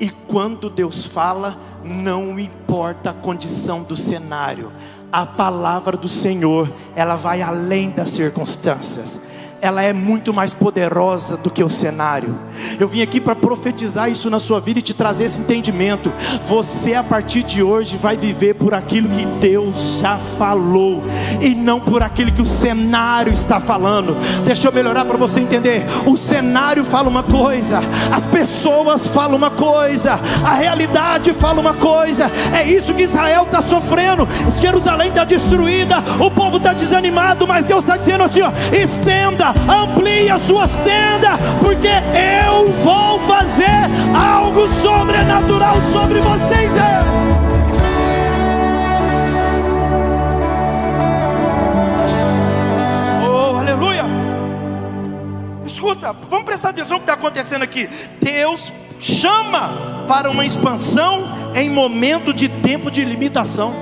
E quando Deus fala, não importa a condição do cenário, a palavra do Senhor, ela vai além das circunstâncias. Ela é muito mais poderosa do que o cenário. Eu vim aqui para profetizar isso na sua vida e te trazer esse entendimento. Você a partir de hoje vai viver por aquilo que Deus já falou, e não por aquilo que o cenário está falando. Deixa eu melhorar para você entender. O cenário fala uma coisa, as pessoas falam uma coisa, a realidade fala uma coisa. É isso que Israel está sofrendo. Jerusalém está destruída, o povo está desanimado, mas Deus está dizendo assim, ó, estenda, amplie as suas tendas, porque eu vou fazer algo sobrenatural sobre vocês. Oh, aleluia. Escuta, vamos prestar atenção no que está acontecendo aqui. Deus chama para uma expansão em momento de tempo de limitação.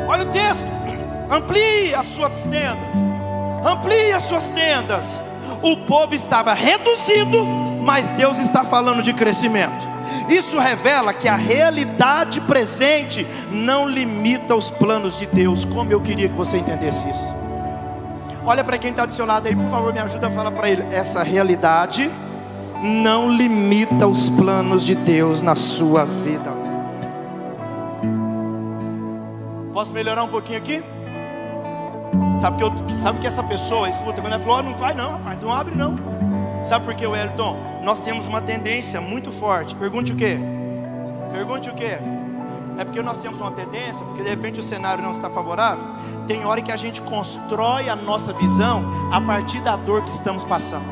Olha o texto: amplie as suas tendas, amplie as suas tendas. O povo estava reduzido, mas Deus está falando de crescimento. Isso revela que a realidade presente não limita os planos de Deus. Como eu queria que você entendesse isso. Olha para quem está do seu lado aí, por favor, me ajuda a falar para ele: essa realidade não limita os planos de Deus na sua vida. Posso melhorar um pouquinho aqui? Sabe que essa pessoa, escuta, quando ela falou, não vai não, rapaz, não abre não. Sabe por que, Wellington? Nós temos uma tendência muito forte. Pergunte o quê? Pergunte o quê? É porque nós temos uma tendência, porque de repente o cenário não está favorável. Tem hora que a gente constrói a nossa visão a partir da dor que estamos passando.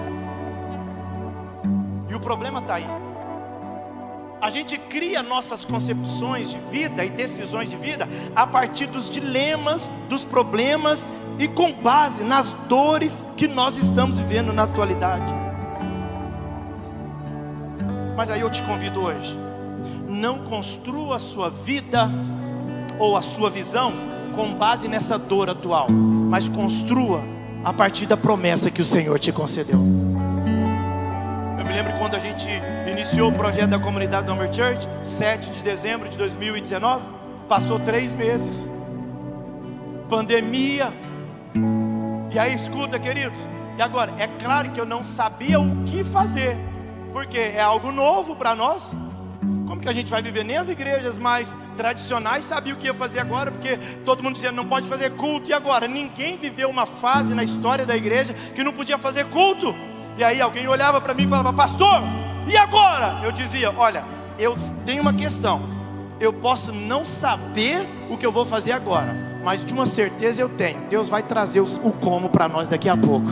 E o problema está aí. A gente cria nossas concepções de vida e decisões de vida a partir dos dilemas, dos problemas e com base nas dores que nós estamos vivendo na atualidade. Mas aí eu te convido hoje: não construa a sua vida ou a sua visão com base nessa dor atual, mas construa a partir da promessa que o Senhor te concedeu. Eu me lembro quando a gente iniciou o projeto da comunidade do Amber Church, 7 de dezembro de 2019, passou 3 meses, pandemia. E aí escuta, queridos, e agora, é claro que eu não sabia o que fazer, porque é algo novo para nós. Como que a gente vai viver? Nem as igrejas mais tradicionais sabiam o que ia fazer agora, porque todo mundo dizia, não pode fazer culto. E agora? Ninguém viveu uma fase na história da igreja que não podia fazer culto. E aí alguém olhava para mim e falava, pastor, e agora? Eu dizia, olha, eu tenho uma questão. Eu posso não saber o que eu vou fazer agora, mas de uma certeza eu tenho: Deus vai trazer o como para nós daqui a pouco.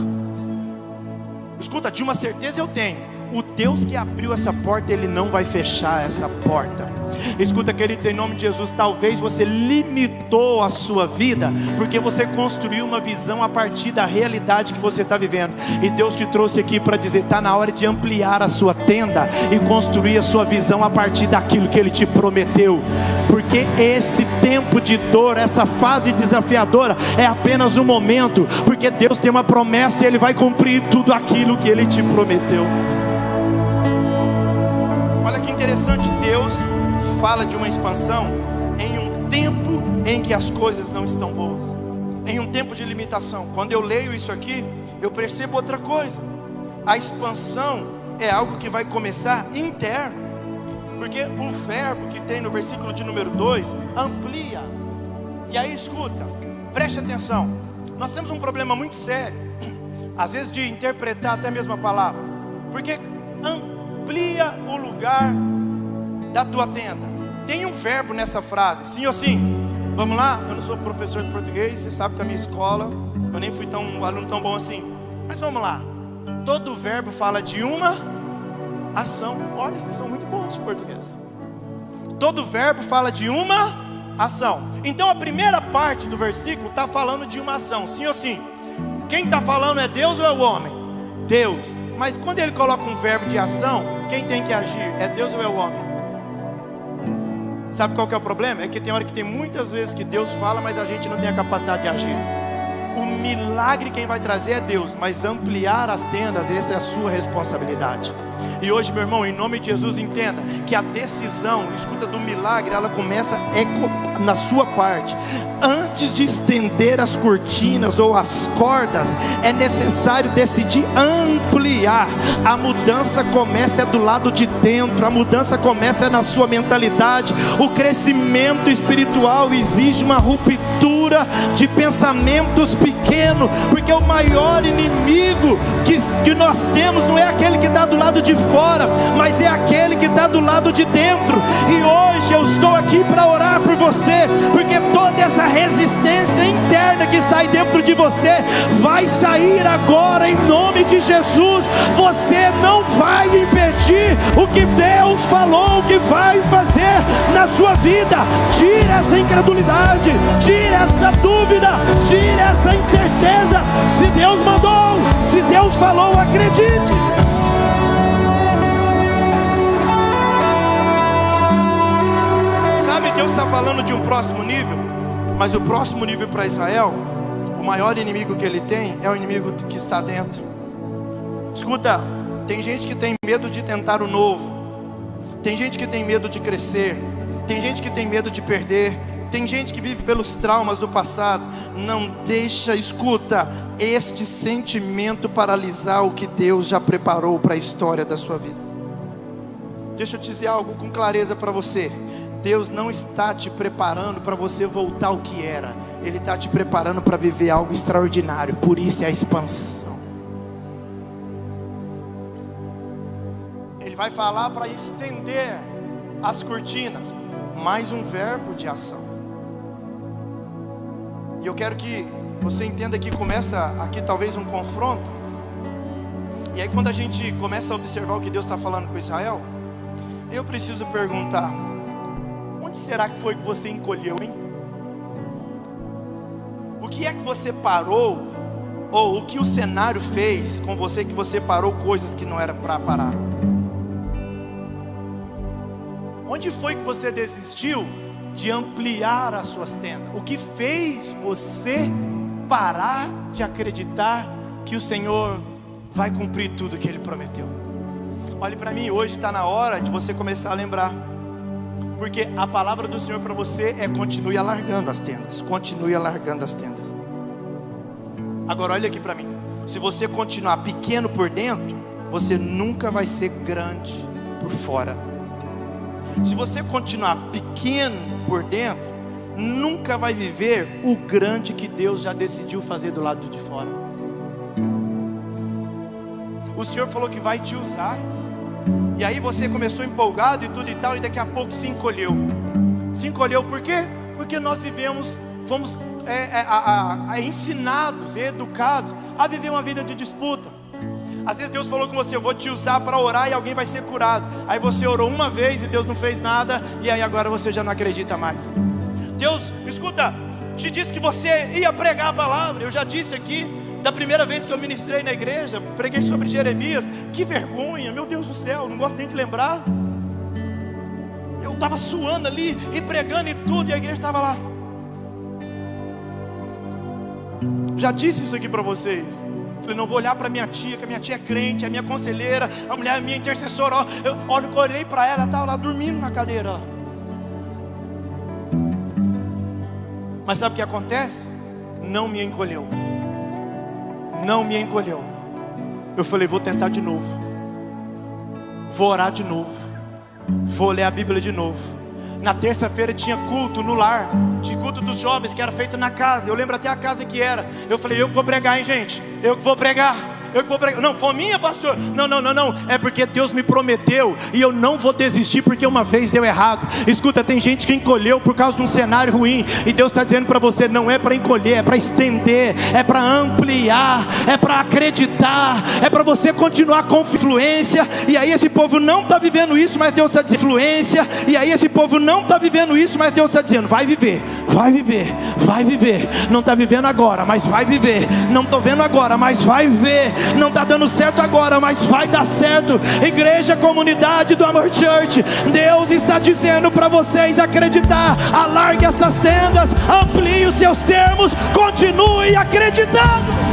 Escuta, de uma certeza eu tenho: o Deus que abriu essa porta, Ele não vai fechar essa porta. Escuta, queridos, em nome de Jesus, talvez você limitou a sua vida porque você construiu uma visão a partir da realidade que você está vivendo. E Deus te trouxe aqui para dizer: está na hora de ampliar a sua tenda e construir a sua visão a partir daquilo que Ele te prometeu. Porque esse tempo de dor, essa fase desafiadora é apenas um momento, porque Deus tem uma promessa e Ele vai cumprir tudo aquilo que Ele te prometeu. Olha que interessante, Deus fala de uma expansão em um tempo em que as coisas não estão boas, em um tempo de limitação. Quando eu leio isso aqui, eu percebo outra coisa: a expansão é algo que vai começar interno, porque o verbo que tem no versículo de número 2, amplia. E aí escuta, preste atenção, nós temos um problema muito sério, às vezes, de interpretar até mesmo a palavra, porque amplia o lugar da tua tenda. Tem um verbo nessa frase, sim ou sim? Vamos lá? Eu não sou professor de português, você sabe que a minha escola, eu nem fui um aluno tão bom assim. Mas vamos lá. Todo verbo fala de uma ação. Olha, vocês são muito bons de português. Todo verbo fala de uma ação. Então a primeira parte do versículo está falando de uma ação, sim ou sim? Quem está falando é Deus ou é o homem? Deus. Mas quando ele coloca um verbo de ação, quem tem que agir? É Deus ou é o homem? Sabe qual que é o problema? É que tem hora que tem muitas vezes que Deus fala, mas a gente não tem a capacidade de agir. O milagre quem vai trazer é Deus, mas ampliar as tendas, essa é a sua responsabilidade. E hoje, meu irmão, em nome de Jesus, entenda que a decisão, escuta, do milagre, ela começa na sua parte. Antes de estender as cortinas ou as cordas, é necessário decidir ampliar. A mudança começa do lado de dentro, a mudança começa na sua mentalidade. O crescimento espiritual exige uma ruptura de pensamentos pequenos, porque o maior inimigo que nós temos não é aquele que está do lado de fora, mas é aquele que está do lado de dentro. E hoje eu estou aqui para orar por você, porque toda essa resistência interna que está aí dentro de você vai sair agora em nome de Jesus. Você não vai impedir o que Deus falou que vai fazer na sua vida. Tira essa incredulidade, tira essa dúvida, tira essa incerteza. Se Deus mandou, se Deus falou, acredite. Sabe, Deus está falando de um próximo nível, mas o próximo nível para Israel, o maior inimigo que ele tem é o inimigo que está dentro. Escuta, tem gente que tem medo de tentar o novo, tem gente que tem medo de crescer, tem gente que tem medo de perder, tem gente que vive pelos traumas do passado. Não deixa, escuta, este sentimento paralisar o que Deus já preparou para a história da sua vida. Deixa eu te dizer algo com clareza para você. Deus não está te preparando para você voltar ao que era. Ele está te preparando para viver algo extraordinário. Por isso é a expansão. Ele vai falar para estender as cortinas. Mais um verbo de ação. E eu quero que você entenda que começa aqui talvez um confronto. E aí quando a gente começa a observar o que Deus está falando com Israel, eu preciso perguntar: onde será que foi que você encolheu, hein? O que é que você parou? Ou o que o cenário fez com você que você parou coisas que não era para parar? Onde foi que você desistiu de ampliar as suas tendas? O que fez você parar de acreditar que o Senhor vai cumprir tudo que Ele prometeu? Olhe para mim, hoje está na hora de você começar a lembrar. Porque a palavra do Senhor para você é: continue alargando as tendas. Continue alargando as tendas. Agora olha aqui para mim. Se você continuar pequeno por dentro, você nunca vai ser grande por fora. Se você continuar pequeno por dentro, nunca vai viver o grande que Deus já decidiu fazer do lado de fora. O Senhor falou que vai te usar. E aí você começou empolgado e tudo e tal, e daqui a pouco se encolheu. Se encolheu por quê? Porque nós fomos ensinados, educados a viver uma vida de disputa. Às vezes Deus falou com você: eu vou te usar para orar e alguém vai ser curado. Aí você orou uma vez e Deus não fez nada, e aí agora você já não acredita mais. Deus, escuta, te disse que você ia pregar a palavra. Eu já disse aqui, da primeira vez que eu ministrei na igreja, preguei sobre Jeremias. Que vergonha, meu Deus do céu, não gosto nem de lembrar. Eu estava suando ali e pregando e tudo, e a igreja estava lá. Já disse isso aqui para vocês. Falei: não vou olhar para minha tia, que a minha tia é crente, é minha conselheira, a mulher é minha intercessora. Eu olhei para ela, ela estava lá dormindo na cadeira. Mas sabe o que acontece? Não me encolheu. Não me encolheu. Eu falei: vou tentar de novo. Vou orar de novo. Vou ler a Bíblia de novo. Na terça-feira tinha culto no lar, de culto dos jovens, que era feito na casa. Eu lembro até a casa que era. Eu falei: eu que vou pregar, hein, gente? Eu que vou pregar. eu que vou pregar. Não, fominha, pastor. Não. É porque Deus me prometeu e eu não vou desistir porque uma vez deu errado. Escuta, tem gente que encolheu por causa de um cenário ruim, e Deus está dizendo para você: não é para encolher, é para estender, é para ampliar, é para acreditar, é para você continuar com influência. E aí esse povo não está vivendo isso, mas Deus está dizendo influência. E aí esse povo não está vivendo isso, mas Deus está dizendo: vai viver, vai viver, vai viver. Não está vivendo agora, mas vai viver. Não estou vendo agora, mas vai ver. Não está dando certo agora, mas vai dar certo. Igreja, comunidade do Amor Church, Deus está dizendo para vocês acreditar. Alargue essas tendas, amplie os seus termos, continue acreditando.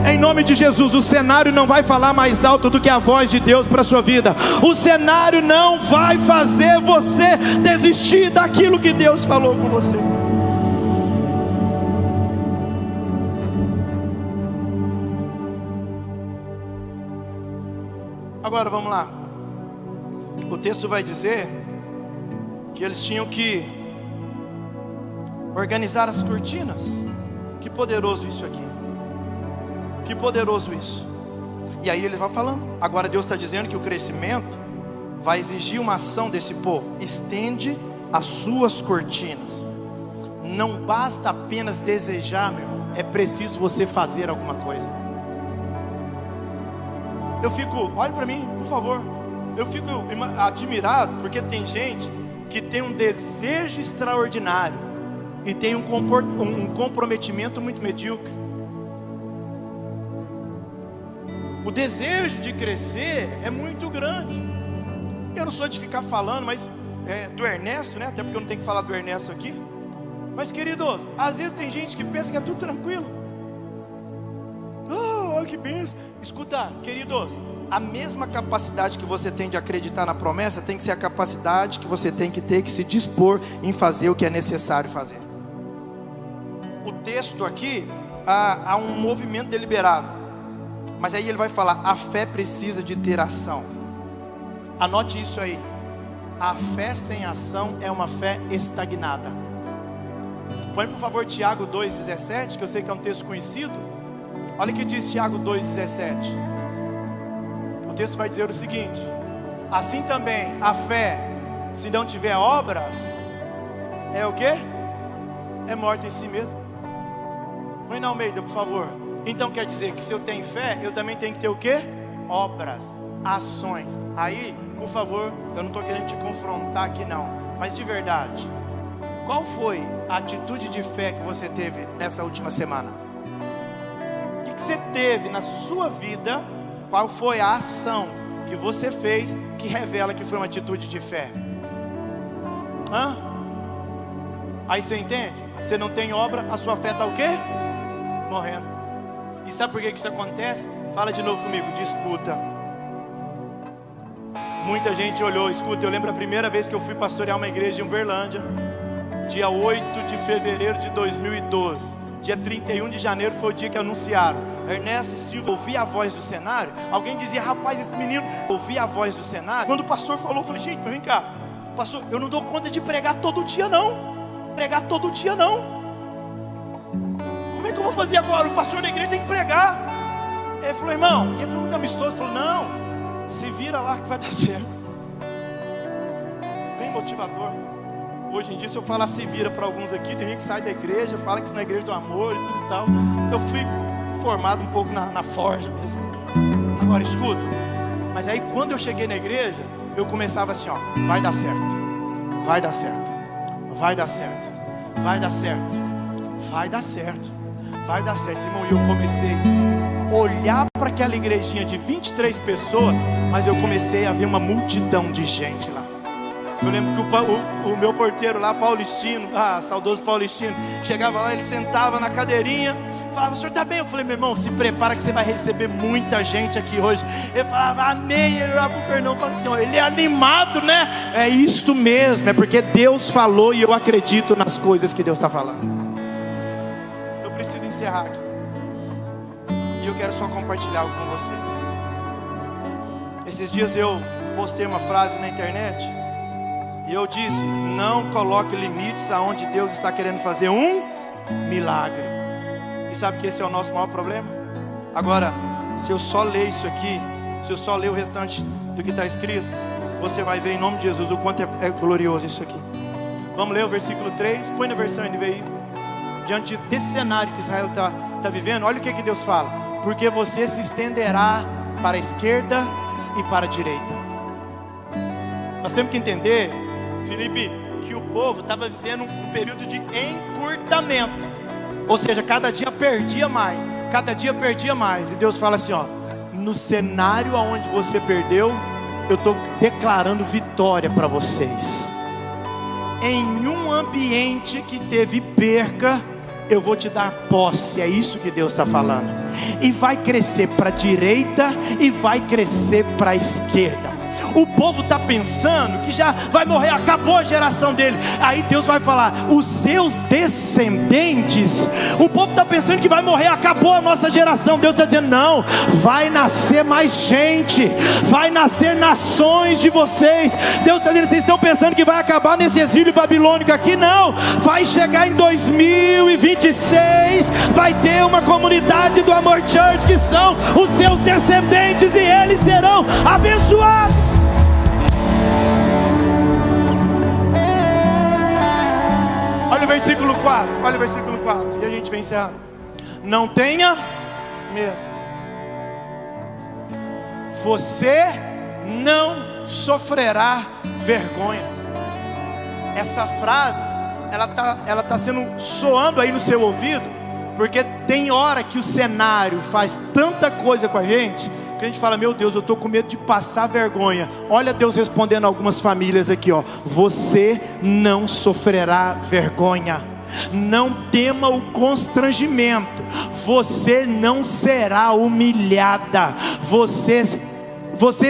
Em nome de Jesus, o cenário não vai falar mais alto do que a voz de Deus para a sua vida. O cenário não vai fazer você desistir daquilo que Deus falou com você. Agora vamos lá. O texto vai dizer que eles tinham que organizar as cortinas. Que poderoso isso aqui. Que poderoso isso. E aí ele vai falando. Agora Deus está dizendo que o crescimento vai exigir uma ação desse povo. Estende as suas cortinas. Não basta apenas desejar, meu irmão. É preciso você fazer alguma coisa. Eu fico, olhe para mim, por favor. Eu fico admirado, porque tem gente que tem um desejo extraordinário e tem um comprometimento muito medíocre. O desejo de crescer é muito grande. Eu não sou de ficar falando, mas do Ernesto, né? Até porque eu não tenho que falar do Ernesto aqui. Mas queridos, às vezes tem gente que pensa que é tudo tranquilo. Oh, que benção. Escuta, queridos, a mesma capacidade que você tem de acreditar na promessa tem que ser a capacidade que você tem que ter que se dispor em fazer o que é necessário fazer. O texto aqui há um movimento deliberado. Mas aí ele vai falar: a fé precisa de ter ação. Anote isso aí. A fé sem ação é uma fé estagnada. Põe por favor Tiago 2,17, que eu sei que é um texto conhecido. Olha o que diz Tiago 2,17. O texto vai dizer o seguinte: assim também a fé, se não tiver obras, é o quê? É morta em si mesmo. Põe na Almeida, por favor. Então quer dizer que se eu tenho fé, eu também tenho que ter o quê? Obras, ações. Aí, por favor, eu não estou querendo te confrontar aqui não, mas de verdade, qual foi a atitude de fé que você teve nessa última semana? O que você teve na sua vida? Qual foi a ação que você fez que revela que foi uma atitude de fé? Aí você entende? Você não tem obra, a sua fé está o quê? Morrendo. E sabe por que isso acontece? Fala de novo comigo: disputa. Muita gente olhou, escuta, eu lembro a primeira vez que eu fui pastorear uma igreja em Uberlândia, dia 8 de fevereiro de 2012. Dia 31 de janeiro foi o dia que anunciaram: Ernesto Silva. Ouvi a voz do cenário. Alguém dizia: rapaz, esse menino. Ouvi a voz do cenário. Quando o pastor falou, eu falei: gente, vem cá, pastor, eu não dou conta de pregar todo dia não. Pregar todo dia não. Como é que eu vou fazer agora? O pastor da igreja tem que pregar. Ele falou: irmão, e ele foi muito amistoso. Ele falou: não, se vira lá que vai dar certo. Bem motivador. Hoje em dia, se eu falar se vira para alguns aqui, tem gente que sai da igreja, fala que isso não é igreja do amor e tudo e tal. Eu fui formado um pouco na forja mesmo. Agora escuta. Mas aí quando eu cheguei na igreja, eu começava assim, ó: vai dar certo, vai dar certo, vai dar certo, vai dar certo, vai dar certo, vai dar certo, irmão. E eu comecei a olhar para aquela igrejinha de 23 pessoas, mas eu comecei a ver uma multidão de gente lá. Eu lembro que o meu porteiro lá, Paulistino, saudoso Paulistino, chegava lá, ele sentava na cadeirinha, falava: o senhor está bem? Eu falei: meu irmão, se prepara que você vai receber muita gente aqui hoje. Ele falava: amém. Ele olhava para o Fernão e falava assim: ó, ele é animado, né? É isto mesmo, é porque Deus falou e eu acredito nas coisas que Deus está falando. Eu preciso encerrar aqui, e eu quero só compartilhar algo com você. Esses dias eu postei uma frase na internet, e eu disse: não coloque limites aonde Deus está querendo fazer um milagre. E sabe que esse é o nosso maior problema? Agora, se eu só ler isso aqui, se eu só ler o restante do que está escrito, você vai ver em nome de Jesus o quanto é glorioso isso aqui. Vamos ler o versículo 3, põe na versão NVI. Diante desse cenário que Israel está vivendo, olha o que Deus fala: porque você se estenderá para a esquerda e para a direita. Nós temos que entender, Felipe, que o povo estava vivendo um período de encurtamento. Ou seja, cada dia perdia mais, cada dia perdia mais. E Deus fala assim, ó: no cenário onde você perdeu, eu estou declarando vitória para vocês. Em um ambiente que teve perca, eu vou te dar posse. É isso que Deus está falando. E vai crescer para a direita e vai crescer para a esquerda. O povo está pensando que já vai morrer, acabou a geração dele. Aí Deus vai falar: os seus descendentes. O povo está pensando que vai morrer, acabou a nossa geração. Deus está dizendo: não, vai nascer mais gente, vai nascer nações de vocês. Deus está dizendo: vocês estão pensando que vai acabar nesse exílio babilônico aqui? Não, vai chegar em 2026, vai ter uma comunidade do Amor Church que são os seus descendentes, e eles serão abençoados. Olha o versículo 4, olha o versículo 4, e a gente vem encerrando. Não tenha medo, você não sofrerá vergonha. Essa frase, ela tá sendo soando aí no seu ouvido, porque tem hora que o cenário faz tanta coisa com a gente, que a gente fala: meu Deus, eu estou com medo de passar vergonha. Olha Deus respondendo a algumas famílias aqui, ó: você não sofrerá vergonha. Não tema o constrangimento. Você não será humilhada. Você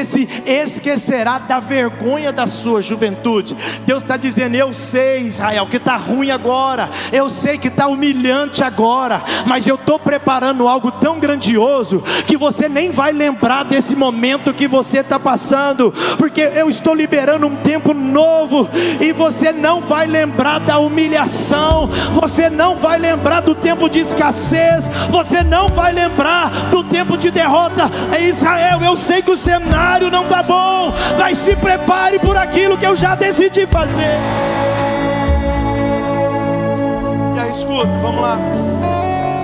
se esquecerá da vergonha da sua juventude. Deus está dizendo: eu sei, Israel, que está ruim agora, eu sei que está humilhante agora, mas eu estou preparando algo tão grandioso, que você nem vai lembrar desse momento que você está passando, porque eu estou liberando um tempo novo, e você não vai lembrar da humilhação, você não vai lembrar do tempo de escassez, você não vai lembrar do tempo de derrota. Israel, eu sei que o cenário não está bom, mas se prepare por aquilo que eu já decidi fazer. E aí, escuta, vamos lá,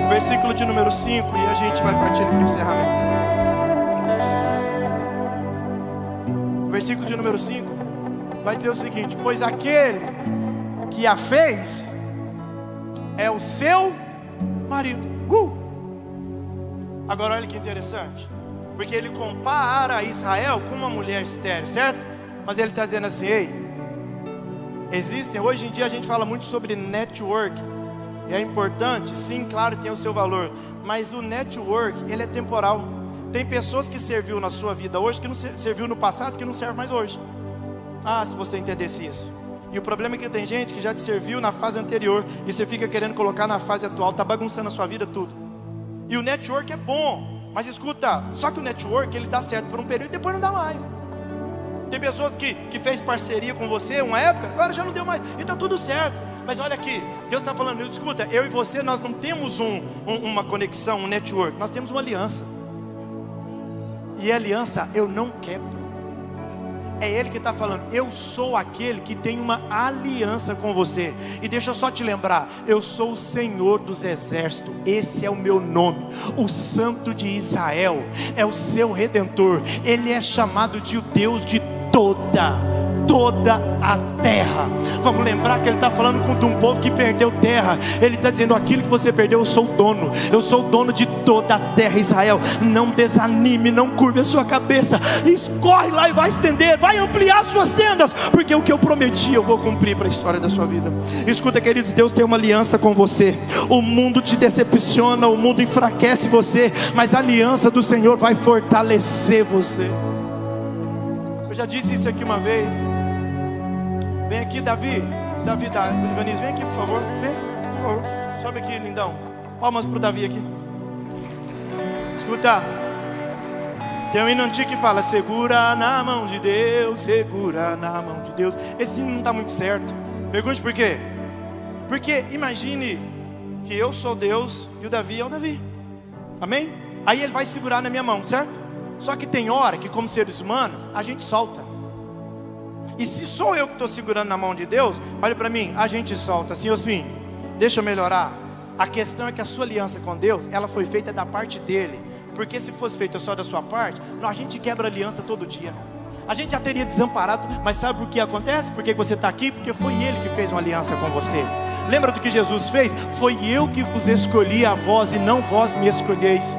versículo de número 5, e a gente vai partir para o encerramento. O versículo de número 5 vai dizer o seguinte: pois aquele que a fez é o seu marido. Agora olha que interessante, porque ele compara Israel com uma mulher estéril, certo? Mas ele está dizendo assim: ei, existem, hoje em dia a gente fala muito sobre network, e é importante, sim, claro, tem o seu valor, mas o network, ele é temporal. Tem pessoas que serviu na sua vida hoje, que não serviu no passado, que não serve mais hoje. Ah, se você entendesse isso. E o problema é que tem gente que já te serviu na fase anterior, e você fica querendo colocar na fase atual, está bagunçando a sua vida tudo. E o network é bom, mas escuta, só que o network, ele dá certo por um período e depois não dá mais. Tem pessoas que fez parceria com você uma época, agora já não deu mais, e está tudo certo. Mas olha aqui, Deus está falando: escuta, eu e você, nós não temos uma conexão, um network, nós temos uma aliança. E a aliança eu não quebro. É Ele que está falando: eu sou aquele que tem uma aliança com você. E deixa eu só te lembrar: eu sou o Senhor dos exércitos, esse é o meu nome. O Santo de Israel é o seu Redentor. Ele é chamado de o Deus de toda a terra. Vamos lembrar que ele está falando com um povo que perdeu terra. Ele está dizendo: aquilo que você perdeu, eu sou o dono. Eu sou o dono de toda a terra. Israel, não desanime, não curve a sua cabeça, escorre lá e vai estender, vai ampliar suas tendas, porque o que eu prometi eu vou cumprir para a história da sua vida. Escuta, queridos, Deus tem uma aliança com você. O mundo te decepciona, o mundo enfraquece você, mas a aliança do Senhor vai fortalecer você. Eu já disse isso aqui uma vez. Vem aqui, Davi, Ivanise, vem aqui, por favor. Vem, por favor. Sobe aqui, lindão. Palmas para o Davi aqui. Escuta, tem um hino antigo que fala: segura na mão de Deus, segura na mão de Deus. Esse hino não está muito certo. Pergunte por quê? Porque imagine que eu sou Deus e o Davi é o Davi. Amém? Aí ele vai segurar na minha mão, certo? Só que tem hora que, como seres humanos, a gente solta. E se sou eu que estou segurando na mão de Deus, olha para mim, a gente solta assim ou assim. Deixa eu melhorar. A questão é que a sua aliança com Deus, ela foi feita da parte dele. Porque se fosse feita só da sua parte, a gente quebra aliança todo dia. A gente já teria desamparado. Mas sabe por que acontece? Por que você está aqui? Porque foi Ele que fez uma aliança com você. Lembra do que Jesus fez? Foi eu que vos escolhi a vós e não vós me escolheis.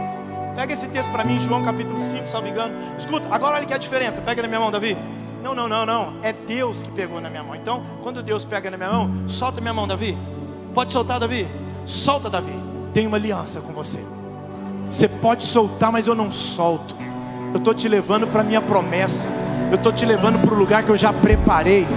Pega esse texto para mim, João capítulo 5, se não me engano. Escuta, agora olha que é a diferença. Pega na minha mão, Davi. Não. É Deus que pegou na minha mão. Então, quando Deus pega na minha mão, solta minha mão, Davi. Pode soltar, Davi? Solta, Davi. Tenho uma aliança com você. Você pode soltar, mas eu não solto. Eu estou te levando para a minha promessa. Eu estou te levando para o lugar que eu já preparei.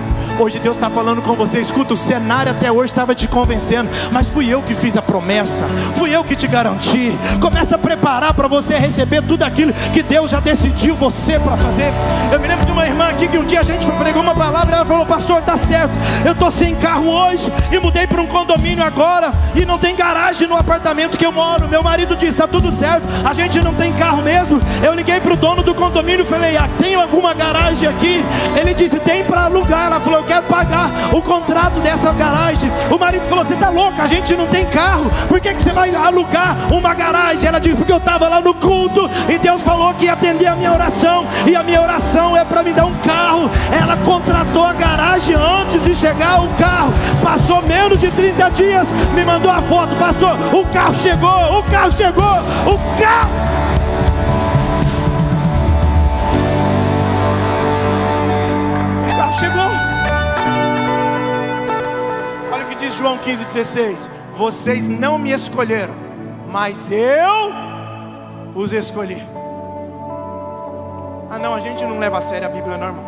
Hoje Deus está falando com você. Escuta, o cenário até hoje estava te convencendo, mas fui eu que fiz a promessa. Fui eu que te garanti. Começa a preparar para você receber tudo aquilo que Deus já decidiu você para fazer. Eu me lembro de uma irmã aqui que um dia a gente pregou uma palavra e ela falou: pastor, tá certo, eu estou sem carro hoje e mudei para um condomínio agora e não tem garagem no apartamento que eu moro. Meu marido disse: está tudo certo, a gente não tem carro mesmo. Eu liguei para o dono do condomínio e falei: tem alguma garagem aqui? Ele disse: tem para alugar. Ela falou: eu quero pagar o contrato dessa garagem. O marido falou: você está louca, a gente não tem carro, por que você vai alugar uma garagem? Ela disse: porque eu estava lá no culto e Deus falou que ia atender a minha oração, e a minha oração é para me dar um carro. Ela contratou a garagem antes de chegar o carro. Passou menos de 30 dias, me mandou a foto: pastor, o carro chegou, o carro chegou, o carro chegou. Olha o que diz João 15,16: vocês não me escolheram, mas eu os escolhi. Não, a gente não leva a sério a Bíblia, não, irmão.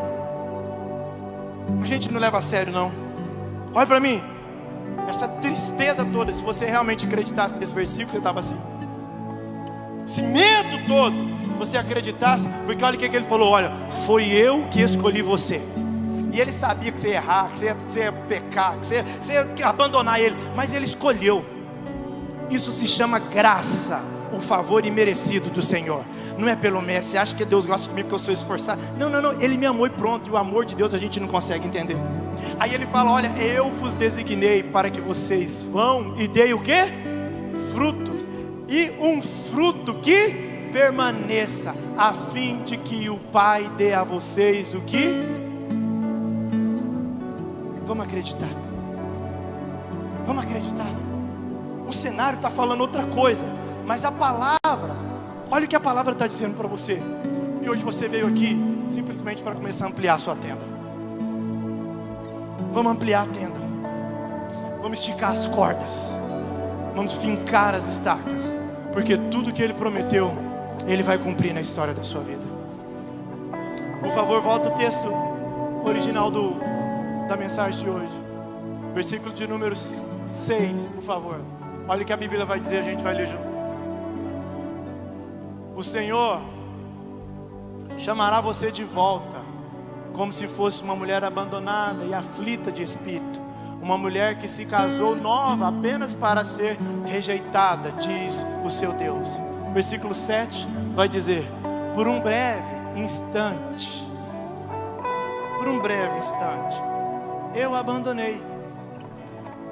A gente não leva a sério, não. Olha para mim, essa tristeza toda, se você realmente acreditasse nesse versículo, você estava assim. Esse medo todo, se você acreditasse, porque olha o que ele falou: olha, foi eu que escolhi você. E ele sabia que você ia errar, que você ia pecar, que você ia abandonar ele, mas ele escolheu. Isso se chama graça, o favor imerecido do Senhor. Não é pelo mérito. Você acha que Deus gosta comigo porque eu sou esforçado? Não, Ele me amou e pronto. E o amor de Deus a gente não consegue entender. Aí ele fala: olha, eu vos designei para que vocês vão e deem o quê? Frutos. E um fruto que permaneça, a fim de que o Pai dê a vocês o que? Vamos acreditar. Vamos acreditar. O cenário está falando outra coisa, mas a palavra, olha o que a palavra está dizendo para você. E hoje você veio aqui simplesmente para começar a ampliar a sua tenda. Vamos ampliar a tenda. Vamos esticar as cordas. Vamos fincar as estacas, porque tudo que Ele prometeu, Ele vai cumprir na história da sua vida. Por favor, volta o texto original da mensagem de hoje, versículo de número 6, por favor. Olha o que a Bíblia vai dizer, a gente vai ler junto. O Senhor chamará você de volta, como se fosse uma mulher abandonada e aflita de espírito, uma mulher que se casou nova apenas para ser rejeitada, diz o seu Deus. Versículo 7 vai dizer: por um breve instante, eu abandonei,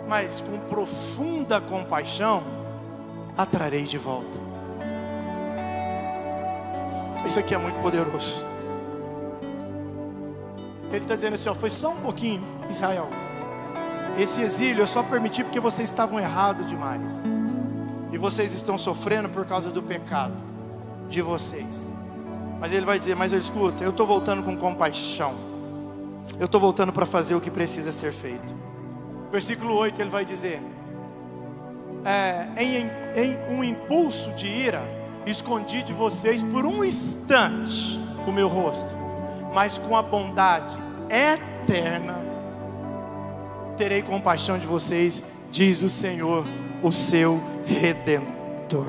mas com profunda compaixão a trarei de volta. Isso aqui é muito poderoso. Ele está dizendo assim: ó, foi só um pouquinho, Israel. Esse exílio eu só permiti porque vocês estavam errados demais. E vocês estão sofrendo por causa do pecado de vocês. Mas ele vai dizer: mas eu escuto, eu estou voltando com compaixão. Eu estou voltando para fazer o que precisa ser feito. Versículo 8 ele vai dizer: em um impulso de ira, escondi de vocês por um instante o meu rosto, mas com a bondade eterna terei compaixão de vocês, diz o Senhor, o seu Redentor.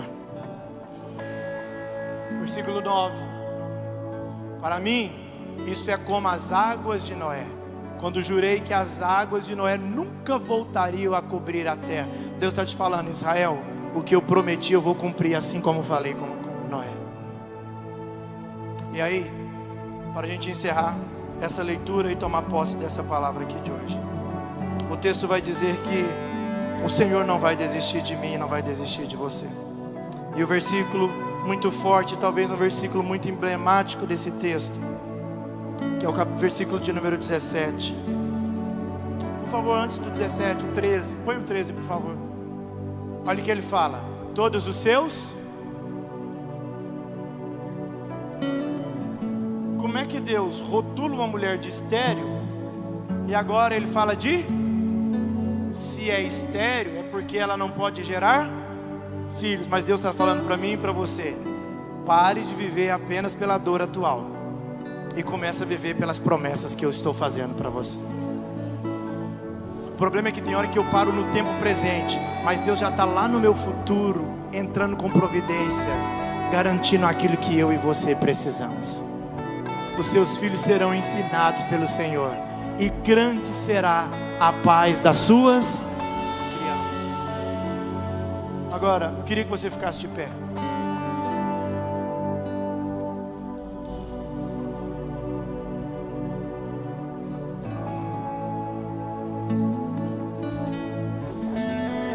Versículo 9: para mim isso é como as águas de Noé, quando jurei que as águas de Noé nunca voltariam a cobrir a terra. Deus está te falando: Israel, o que eu prometi eu vou cumprir, assim como falei com Noé. E aí, para a gente encerrar essa leitura e tomar posse dessa palavra aqui de hoje, o texto vai dizer que o Senhor não vai desistir de mim, não vai desistir de você. E o versículo muito forte, talvez um versículo muito emblemático desse texto, que é o versículo de número 17. Por favor, antes do 17, o 13, põe o 13 por favor. Olha o que ele fala: todos os seus. Como é que Deus rotula uma mulher de estéril e agora ele fala de, se é estéril é porque ela não pode gerar filhos? Mas Deus está falando para mim e para você: pare de viver apenas pela dor atual e comece a viver pelas promessas que eu estou fazendo para você. O problema é que tem hora que eu paro no tempo presente, mas Deus já está lá no meu futuro, entrando com providências, garantindo aquilo que eu e você precisamos. Os seus filhos serão ensinados pelo Senhor, e grande será a paz das suas crianças. Agora, eu queria que você ficasse de pé.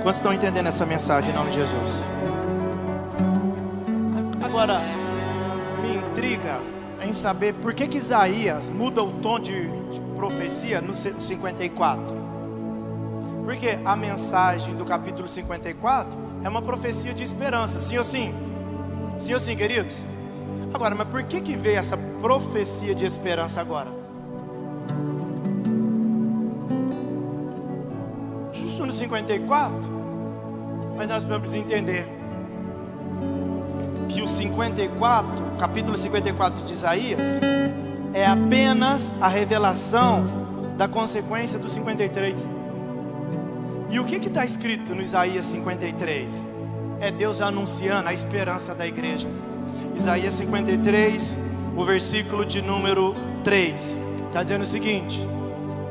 Quantos estão entendendo essa mensagem em nome de Jesus? Agora, me intriga em saber por que Isaías muda o tom de profecia no 54. Porque a mensagem do capítulo 54 é uma profecia de esperança, sim ou sim? Sim ou sim, queridos? Agora, mas por que veio essa profecia de esperança agora? Justo no 54, mas nós precisamos entender que o 54, capítulo 54 de Isaías, é apenas a revelação da consequência do 53. E o que está escrito no Isaías 53? É Deus anunciando a esperança da igreja. Isaías 53, o versículo de número 3, está dizendo o seguinte: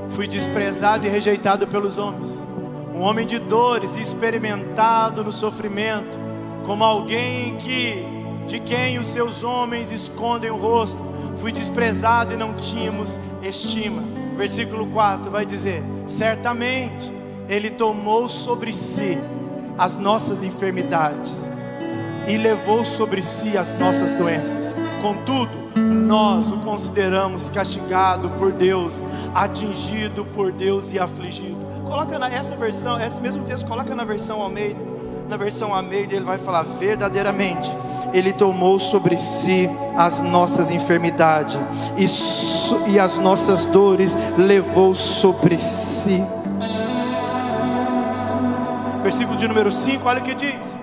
fui desprezado e rejeitado pelos homens, um homem de dores, experimentado no sofrimento, como alguém de quem os seus homens escondem o rosto. Fui desprezado e não tínhamos estima. Versículo 4 vai dizer: certamente Ele tomou sobre si as nossas enfermidades e levou sobre si as nossas doenças. Contudo, nós o consideramos castigado por Deus, atingido por Deus e afligido. Coloca essa versão, esse mesmo texto, coloca na versão Almeida. Na versão Almeida ele vai falar: verdadeiramente Ele tomou sobre si as nossas enfermidades e as nossas dores levou sobre si. Versículo de número 5, olha o que diz: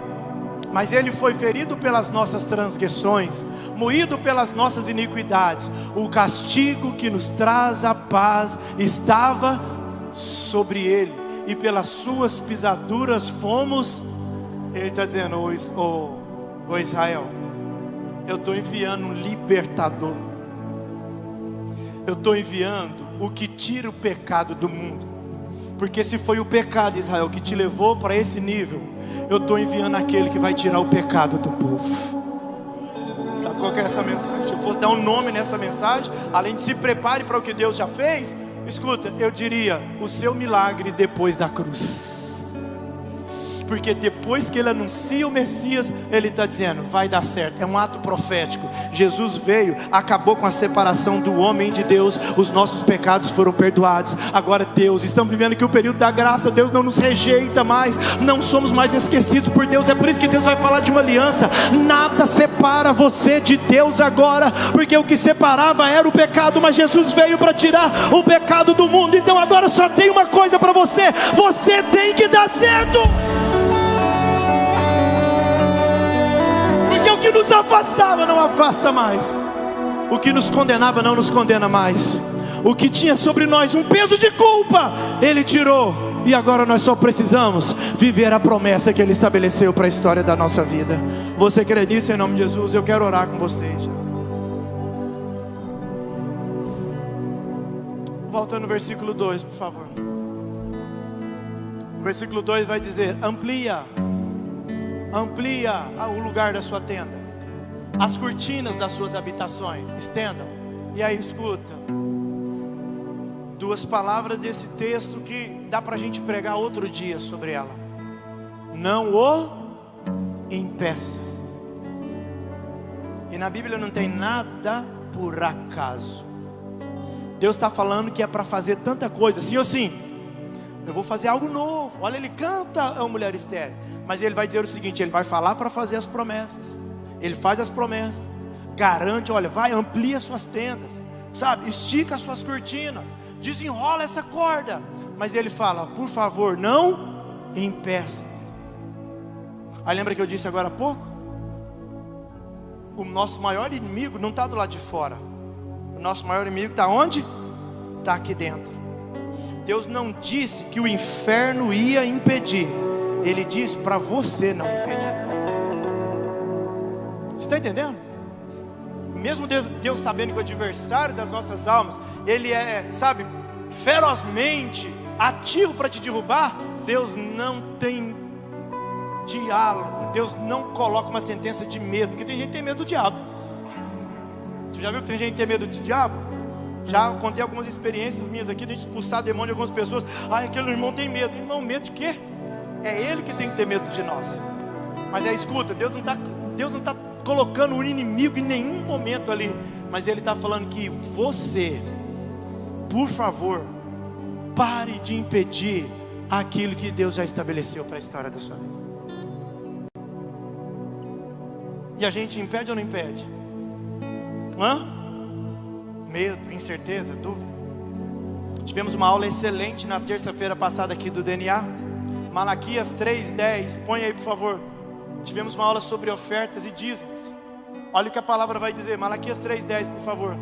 mas Ele foi ferido pelas nossas transgressões, moído pelas nossas iniquidades. O castigo que nos traz a paz estava sobre Ele, e pelas suas pisaduras fomos. Ele está dizendo: ô Israel, eu estou enviando um libertador. Eu estou enviando o que tira o pecado do mundo. Porque se foi o pecado, Israel, que te levou para esse nível, eu estou enviando aquele que vai tirar o pecado do povo. Sabe qual que é essa mensagem? Se eu fosse dar um nome nessa mensagem, além de se prepare para o que Deus já fez, escuta, eu diria: o seu milagre depois da cruz. Porque depois que Ele anuncia o Messias, Ele está dizendo: vai dar certo. É um ato profético. Jesus veio, acabou com a separação do homem de Deus. Os nossos pecados foram perdoados. Agora Deus, estamos vivendo aqui o período da graça. Deus não nos rejeita mais, não somos mais esquecidos por Deus. É por isso que Deus vai falar de uma aliança. Nada separa você de Deus agora, porque o que separava era o pecado, mas Jesus veio para tirar o pecado do mundo. Então agora só tem uma coisa para você: você tem que dar certo. Porque o que nos afastava não afasta mais, o que nos condenava não nos condena mais, o que tinha sobre nós um peso de culpa, Ele tirou. E agora nós só precisamos viver a promessa que Ele estabeleceu para a história da nossa vida. Você crê nisso em nome de Jesus? Eu quero orar com vocês. Voltando no versículo 2, por favor. Versículo 2 vai dizer: amplia o lugar da sua tenda, as cortinas das suas habitações, estendam. E aí escuta, duas palavras desse texto que dá para a gente pregar outro dia sobre ela: não o impeças. E na Bíblia não tem nada por acaso. Deus está falando que é para fazer tanta coisa, sim ou sim. Eu vou fazer algo novo. Olha, ele canta a mulher estéril, mas ele vai dizer o seguinte: ele vai falar para fazer as promessas. Ele faz as promessas, garante, olha, vai, amplia suas tendas, sabe, estica as suas cortinas, desenrola essa corda. Mas ele fala: por favor, não impeças. Aí lembra que eu disse agora há pouco? O nosso maior inimigo não está do lado de fora. O nosso maior inimigo está onde? Está aqui dentro. Deus não disse que o inferno ia impedir. Ele disse para você não impedir. Você está entendendo? Mesmo Deus sabendo que o adversário das nossas almas, ele é, sabe, ferozmente ativo para te derrubar, Deus não tem diálogo. Deus não coloca uma sentença de medo, porque tem gente que tem medo do diabo. Você já viu que tem gente que tem medo do diabo? Já contei algumas experiências minhas aqui de expulsar demônio de algumas pessoas. Ai, aquele irmão tem medo. Irmão, medo de quê? É ele que tem que ter medo de nós. Mas escuta, Deus não está colocando o inimigo em nenhum momento ali, mas Ele está falando que você, por favor, pare de impedir aquilo que Deus já estabeleceu para a história da sua vida. E a gente impede ou não impede? Medo, incerteza, dúvida. Tivemos uma aula excelente na terça-feira passada aqui do DNA, Malaquias 3:10, põe aí por favor. Tivemos uma aula sobre ofertas e dízimos. Olha o que a palavra vai dizer, Malaquias 3:10, por favor.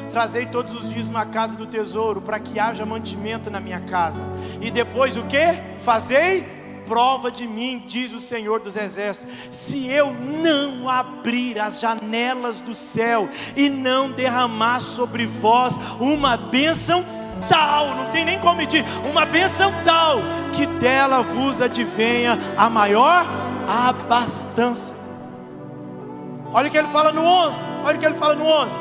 Trazei todos os dízimos à casa do tesouro, para que haja mantimento na minha casa. E depois o que? Fazei prova de mim, diz o Senhor dos Exércitos, se eu não abrir as janelas do céu e não derramar sobre vós uma bênção tal, não tem nem como medir, uma bênção tal, que dela vos advenha a maior abastança. Olha o que ele fala no 11, olha o que ele fala no 11: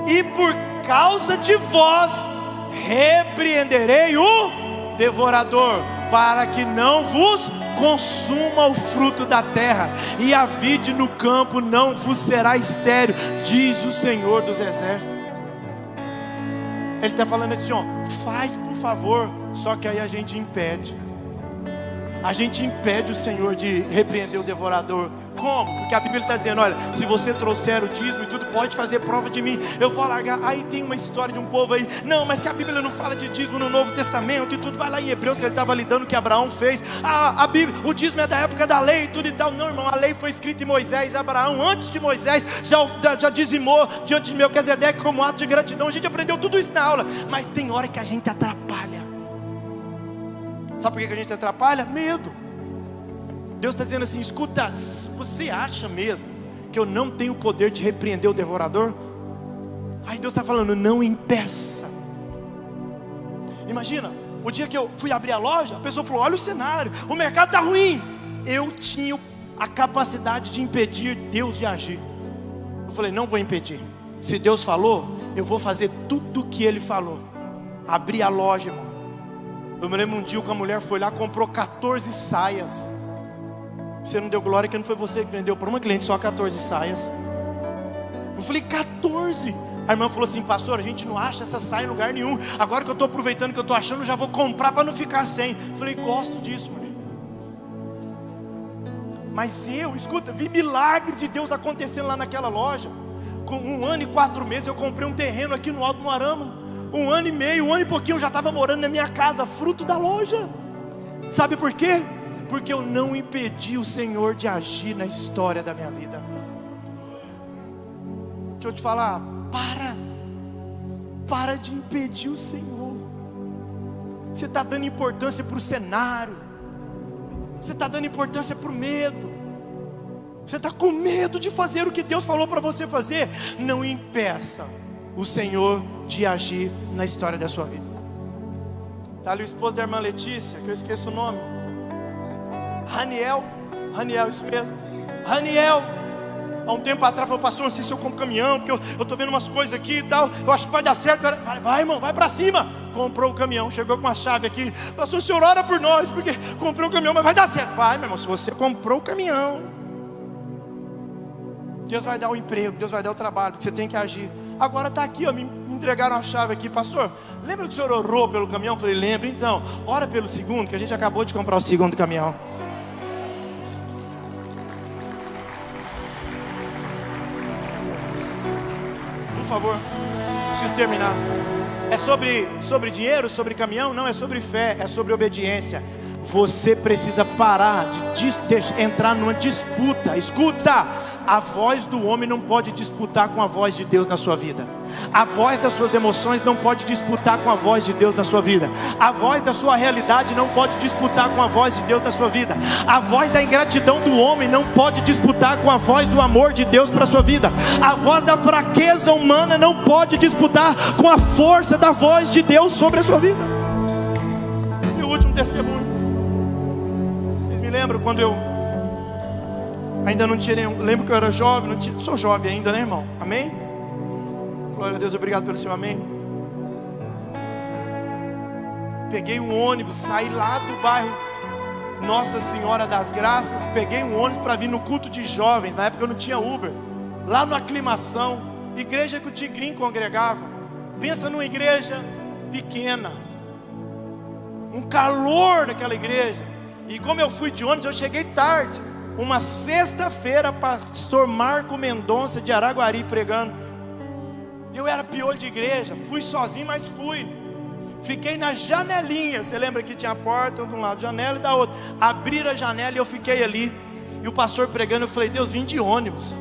e por causa de vós repreenderei o devorador, para que não vos consuma o fruto da terra, e a vide no campo não vos será estéril, diz o Senhor dos Exércitos. Ele está falando assim, ó, faz por favor. Só que aí a gente impede. A gente impede o Senhor de repreender o devorador. Como? Porque a Bíblia está dizendo, olha, se você trouxer o dízimo e tudo, pode fazer prova de mim, eu vou largar. Aí tem uma história de um povo aí, não, mas que a Bíblia não fala de dízimo no Novo Testamento e tudo. Vai lá em Hebreus, que ele estava lidando o que Abraão fez. A Bíblia, o dízimo é da época da lei e tudo e tal. Não, irmão, a lei foi escrita em Moisés. Abraão, antes de Moisés, já dizimou diante de Melquisedeque como ato de gratidão. A gente aprendeu tudo isso na aula, mas tem hora que a gente atrapalha. Sabe por que a gente atrapalha? Medo. Deus está dizendo assim, escuta, você acha mesmo que eu não tenho o poder de repreender o devorador? Aí Deus está falando, não impeça. Imagina, o dia que eu fui abrir a loja, a pessoa falou, olha o cenário, o mercado está ruim. Eu tinha a capacidade de impedir Deus de agir. Eu falei, não vou impedir. Se Deus falou, eu vou fazer tudo o que Ele falou. Abri a loja, irmão. Eu me lembro um dia que a mulher foi lá, comprou 14 saias. Você não deu glória que não foi você que vendeu para uma cliente só 14 saias. Eu falei, 14? A irmã falou assim, pastor, a gente não acha essa saia em lugar nenhum. Agora que eu estou aproveitando que eu estou achando, já vou comprar para não ficar sem. Eu falei, gosto disso, mulher. Mas escuta, vi milagre de Deus acontecendo lá naquela loja. Com 1 ano e 4 meses eu comprei um terreno aqui no Alto Moarama. 1 ano e meio, 1 ano e pouquinho eu já estava morando na minha casa, fruto da loja. Sabe por quê? Porque eu não impedi o Senhor de agir na história da minha vida. Deixa eu te falar, para de impedir o Senhor. Você está dando importância para o cenário, você está dando importância para o medo, você está com medo de fazer o que Deus falou para você fazer. Não impeça o Senhor de agir na história da sua vida. Está ali o esposo da irmã Letícia, que eu esqueço o nome. Raniel, isso mesmo. Raniel, há um tempo atrás, falou: pastor, não sei se eu compro caminhão, porque eu estou vendo umas coisas aqui e tal, eu acho que vai dar certo. Vai, irmão, vai para cima. Comprou o caminhão, chegou com a chave aqui: pastor, o senhor ora por nós, porque comprou o caminhão, mas vai dar certo. Vai, meu irmão, se você comprou o caminhão, Deus vai dar o emprego, Deus vai dar o trabalho, porque você tem que agir. Agora está aqui, ó, me entregaram a chave aqui: pastor, lembra que o senhor orou pelo caminhão? Eu falei: lembro. Então, ora pelo segundo, que a gente acabou de comprar o segundo caminhão. Por favor, preciso terminar. É sobre dinheiro, sobre caminhão? Não, é sobre fé, é sobre obediência. Você precisa parar de entrar numa disputa. Escuta, a voz do homem não pode disputar com a voz de Deus na sua vida. A voz das suas emoções não pode disputar com a voz de Deus na sua vida. A voz da sua realidade não pode disputar com a voz de Deus na sua vida. A voz da ingratidão do homem não pode disputar com a voz do amor de Deus para a sua vida. A voz da fraqueza humana não pode disputar com a força da voz de Deus sobre a sua vida. E o último testemunho. Vocês me lembram quando eu ainda não tinha nenhum... Lembro que eu era jovem, sou jovem ainda, né, irmão? Amém? Glória a Deus, obrigado pelo seu amém. Peguei um ônibus, saí lá do bairro Nossa Senhora das Graças. Peguei um ônibus para vir no culto de jovens. Na época eu não tinha Uber. Lá no Aclimação, igreja que o Tigrinho congregava. Pensa numa igreja pequena, um calor naquela igreja. E como eu fui de ônibus, eu cheguei tarde. Uma sexta-feira, pastor Marco Mendonça de Araguari pregando. Eu era piolho de igreja, fui sozinho, mas fui. Fiquei na janelinha. Você lembra que tinha a porta de um lado, janela e da outra. Abriram a janela e eu fiquei ali. E o pastor pregando, eu falei: Deus, vim de ônibus.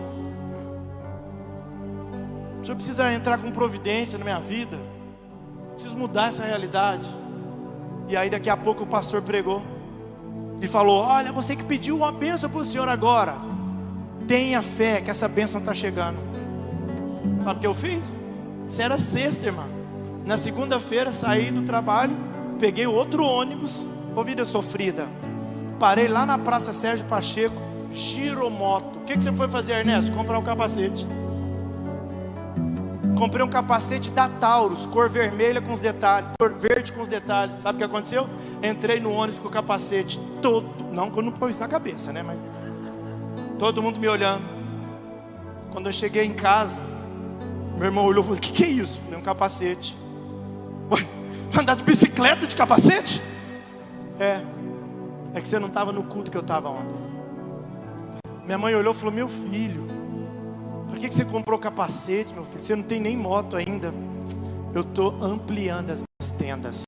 O senhor precisa entrar com providência na minha vida. Preciso mudar essa realidade. E aí daqui a pouco o pastor pregou e falou: olha, você que pediu uma bênção para o senhor agora, tenha fé que essa bênção está chegando. Sabe o que eu fiz? Isso era sexta, irmã. Na segunda-feira saí do trabalho, peguei outro ônibus. Ô vida sofrida. Parei lá na Praça Sérgio Pacheco, giromoto. O que você foi fazer, Ernesto? Comprar um capacete. Comprei um capacete da Taurus, cor vermelha com os detalhes, cor verde com os detalhes. Sabe o que aconteceu? Entrei no ônibus com o capacete todo, não que eu não pus na cabeça, né? Mas todo mundo me olhando. Quando eu cheguei em casa, meu irmão olhou e falou: o que é isso? Falei: um capacete. Ué, vai andar de bicicleta de capacete? É que você não estava no culto que eu estava ontem. Minha mãe olhou e falou: meu filho, por que você comprou capacete, meu filho? Você não tem nem moto ainda. Eu estou ampliando as minhas tendas,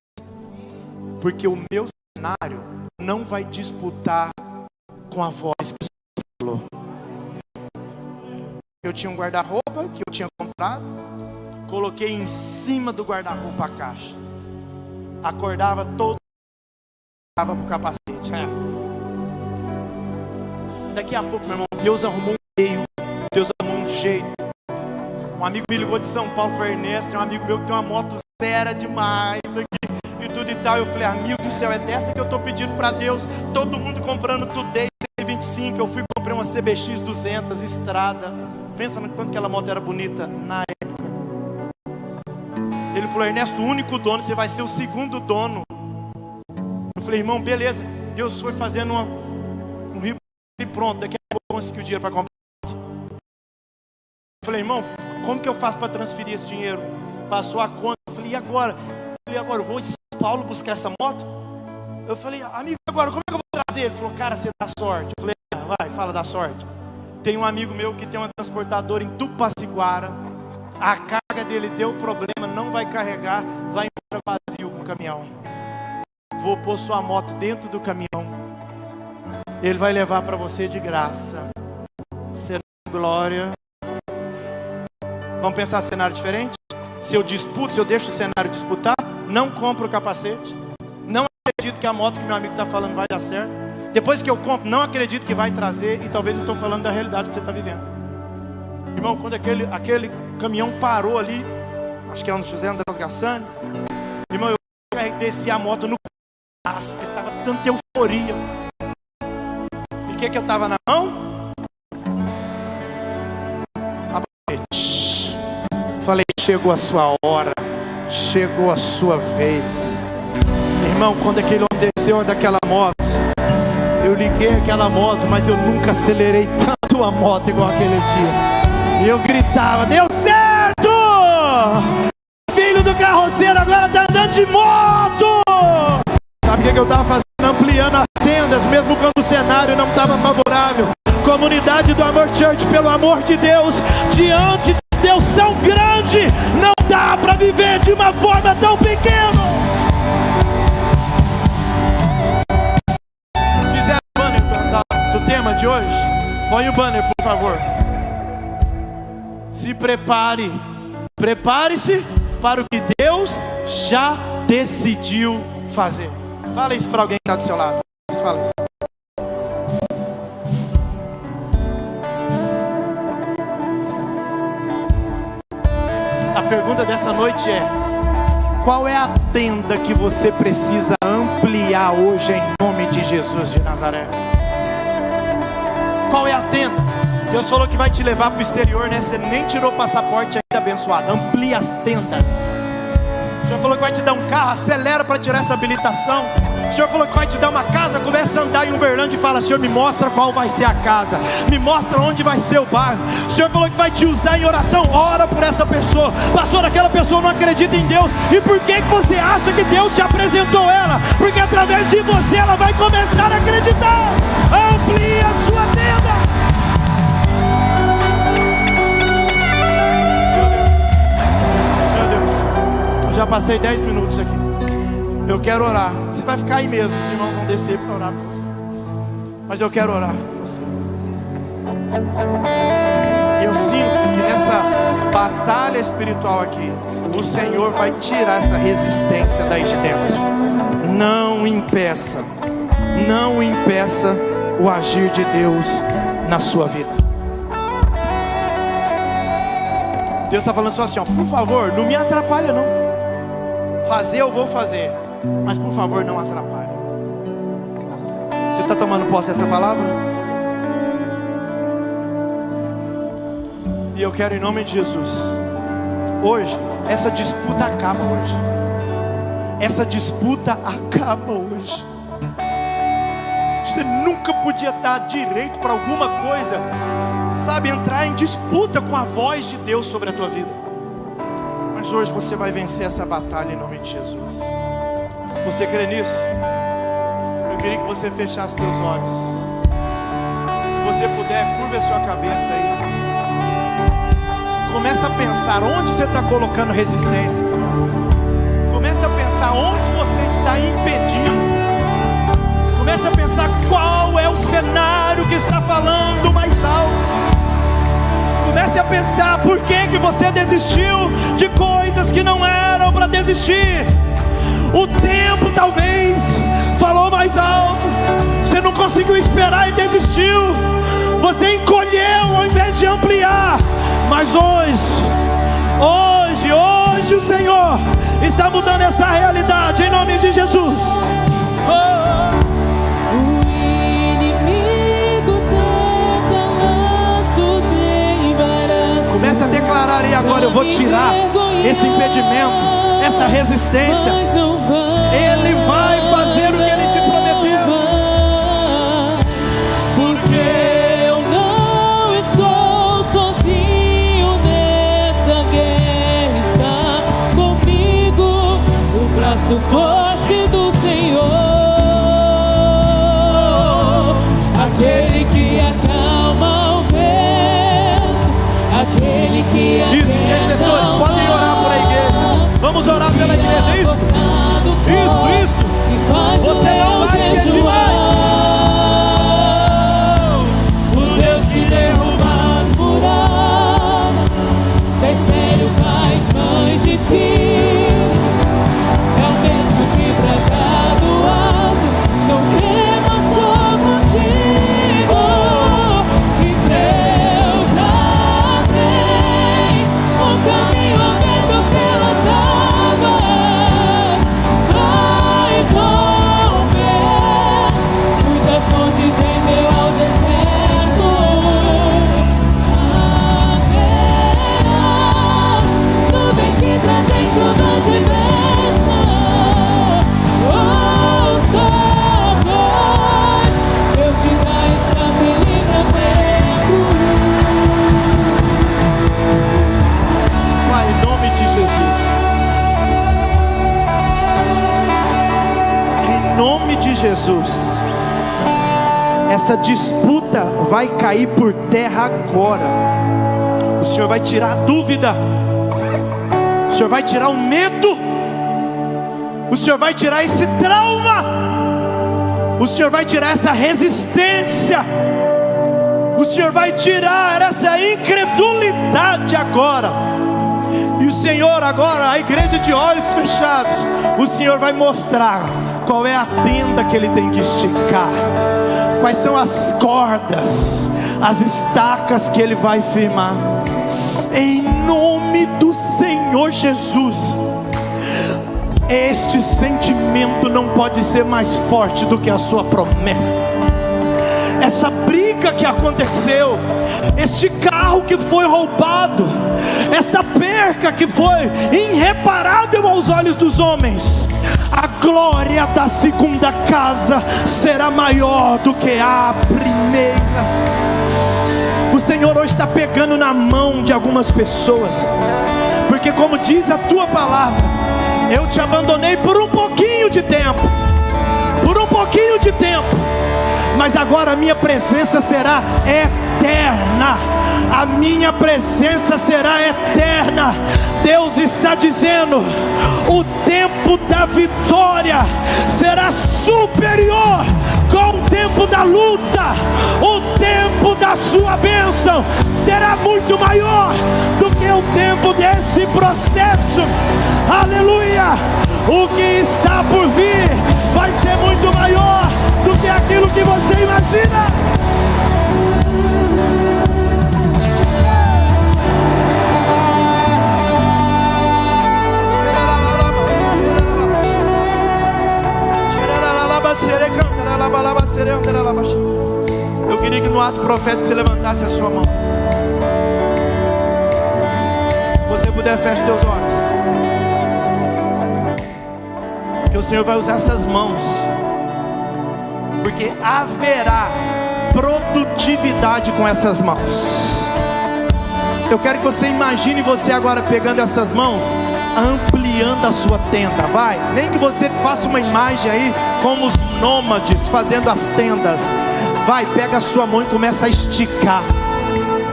porque o meu cenário não vai disputar com a voz que o Senhor falou. Eu tinha um guarda-roupa que eu tinha comprado, coloquei em cima do guarda-roupa a caixa. Acordava todo, dava pro capacete. Daqui a pouco, meu irmão, Deus arrumou um meio, Deus arrumou um jeito. Um amigo me ligou de São Paulo, foi Ernesto, tem um amigo meu que tem uma moto séria demais aqui e tudo e tal. Eu falei: amigo do céu, é dessa que eu estou pedindo para Deus. Todo mundo comprando Today 25, eu fui e comprei uma CBX 200 estrada. Pensa no tanto que aquela moto era bonita na época. Ele falou: Ernesto, o único dono, você vai ser o segundo dono. Eu falei: irmão, beleza. Deus foi fazendo um rio e pronto, daqui a pouco eu consegui o dinheiro para comprar. Eu falei: irmão, como que eu faço para transferir esse dinheiro? Passou a conta. Eu falei: e agora? Eu vou em São Paulo buscar essa moto? Eu falei: amigo, agora como é que eu vou trazer? Ele falou: cara, você dá sorte. Eu falei: vai, fala da sorte. Tem um amigo meu que tem uma transportadora em Tupaciguara. A carga dele deu problema, não vai carregar, vai embora vazio com o caminhão. Vou pôr sua moto dentro do caminhão. Ele vai levar para você de graça. Cenário glória. Vamos pensar cenário diferente? Se eu deixo o cenário disputar, não compro o capacete. Não acredito que a moto que meu amigo está falando vai dar certo. Depois que eu compro, não acredito que vai trazer. E talvez eu estou falando da realidade que você está vivendo. Irmão, quando aquele caminhão parou ali, acho que é um dos José Andrés Gassani, irmão, eu desci a moto no braço, porque estava tanta euforia. o que eu estava na mão? Falei, chegou a sua hora, chegou a sua vez. Irmão, quando aquele homem desceu daquela moto, eu liguei aquela moto, mas eu nunca acelerei tanto a moto igual aquele dia. E eu gritava, deu certo! Filho do carroceiro agora está andando de moto! Sabe o que eu estava fazendo? Ampliando as tendas, mesmo quando o cenário não estava favorável. Comunidade do Amor Church, pelo amor de Deus, diante de Deus tão grande, não dá para viver de uma forma tão pequena. Fizeram o banner do tema de hoje? Põe o banner, por favor. Se prepare, prepare-se para o que Deus já decidiu fazer. Fala isso para alguém que está do seu lado. Fala isso. A pergunta dessa noite é: qual é a tenda que você precisa ampliar hoje em nome de Jesus de Nazaré? Qual é a tenda? Deus falou que vai te levar para o exterior, né? Você nem tirou o passaporte ainda, abençoado. Amplia as tendas. O Senhor falou que vai te dar um carro, acelera para tirar essa habilitação. O Senhor falou que vai te dar uma casa, começa a andar em Uberlândia e fala: Senhor, me mostra qual vai ser a casa, me mostra onde vai ser o bairro. O Senhor falou que vai te usar em oração, ora por essa pessoa. Pastor, aquela pessoa não acredita em Deus. E por que você acha que Deus te apresentou ela? Porque através de você ela vai começar a acreditar. Amplie a sua tenda. Já passei 10 minutos aqui. Eu quero orar. Você vai ficar aí mesmo, os irmãos vão descer para orar por você. Mas eu quero orar por você. Eu sinto que nessa batalha espiritual aqui, o Senhor vai tirar essa resistência daí de dentro. Não impeça o agir de Deus na sua vida. Deus está falando só assim, ó, por favor, não me atrapalha não. Fazer eu vou fazer, mas por favor não atrapalhe. Você está tomando posse dessa palavra? E eu quero em nome de Jesus, hoje, essa disputa acaba hoje. Essa disputa acaba hoje. Você nunca podia dar direito para alguma coisa, sabe, entrar em disputa com a voz de Deus sobre a tua vida. Mas hoje você vai vencer essa batalha em nome de Jesus. Você crê nisso? Eu queria que você fechasse seus olhos. Se você puder, curva a sua cabeça aí. Começa a pensar onde você está colocando resistência. Começa a pensar onde você está impedindo. Começa a pensar qual é o cenário que está falando mais alto. Comece a pensar por que você desistiu de coisas que não eram para desistir. O tempo talvez falou mais alto. Você não conseguiu esperar e desistiu. Você encolheu ao invés de ampliar. Mas hoje o Senhor está mudando essa realidade em nome de Jesus. Comece a declarar aí agora: eu vou tirar esse impedimento, essa resistência. Ele vai fazer o que Ele te prometeu. Porque eu não estou sozinho nessa guerra, está comigo o braço forte do Senhor, aquele que acalma o vento, aquele que isso, intercessores, podem orar por a igreja. Vamos orar pela igreja, isso. Você não vai pedir mais. O Deus que derruba as muralhas, terceiro faz mães de filhos, é o mesmo que brega do alto, não temas, sou contigo. E Deus já tem um caminho aberto pelas águas. Jesus. Essa disputa vai cair por terra agora. O Senhor vai tirar a dúvida, o Senhor vai tirar o medo, o Senhor vai tirar esse trauma, o Senhor vai tirar essa resistência, o Senhor vai tirar essa incredulidade agora. E o Senhor agora, a igreja de olhos fechados, o Senhor vai mostrar qual é a tenda que ele tem que esticar, quais são as cordas, as estacas que ele vai firmar. Em nome do Senhor Jesus. Este sentimento não pode ser mais forte do que a sua promessa. Essa briga que aconteceu, este carro que foi roubado, esta perca que foi irreparável aos olhos dos homens, a glória da segunda casa será maior do que a primeira. O Senhor hoje está pegando na mão de algumas pessoas, porque como diz a tua palavra, eu te abandonei por um pouquinho de tempo, mas agora a minha presença será eterna. A minha presença será eterna. Deus está dizendo: o tempo da vitória será superior com o tempo da luta. O tempo da sua bênção será muito maior do que o tempo desse processo. Aleluia! O que está por vir vai ser muito maior do que aquilo que você imagina. Eu queria que no ato profético você levantasse a sua mão. Se você puder, feche seus olhos, porque o Senhor vai usar essas mãos, porque haverá produtividade com essas mãos. Eu quero que você imagine você agora pegando essas mãos, ampliando a sua tenda. Vai, nem que você faça uma imagem aí como os nômades fazendo as tendas. Vai, pega a sua mão e começa a esticar.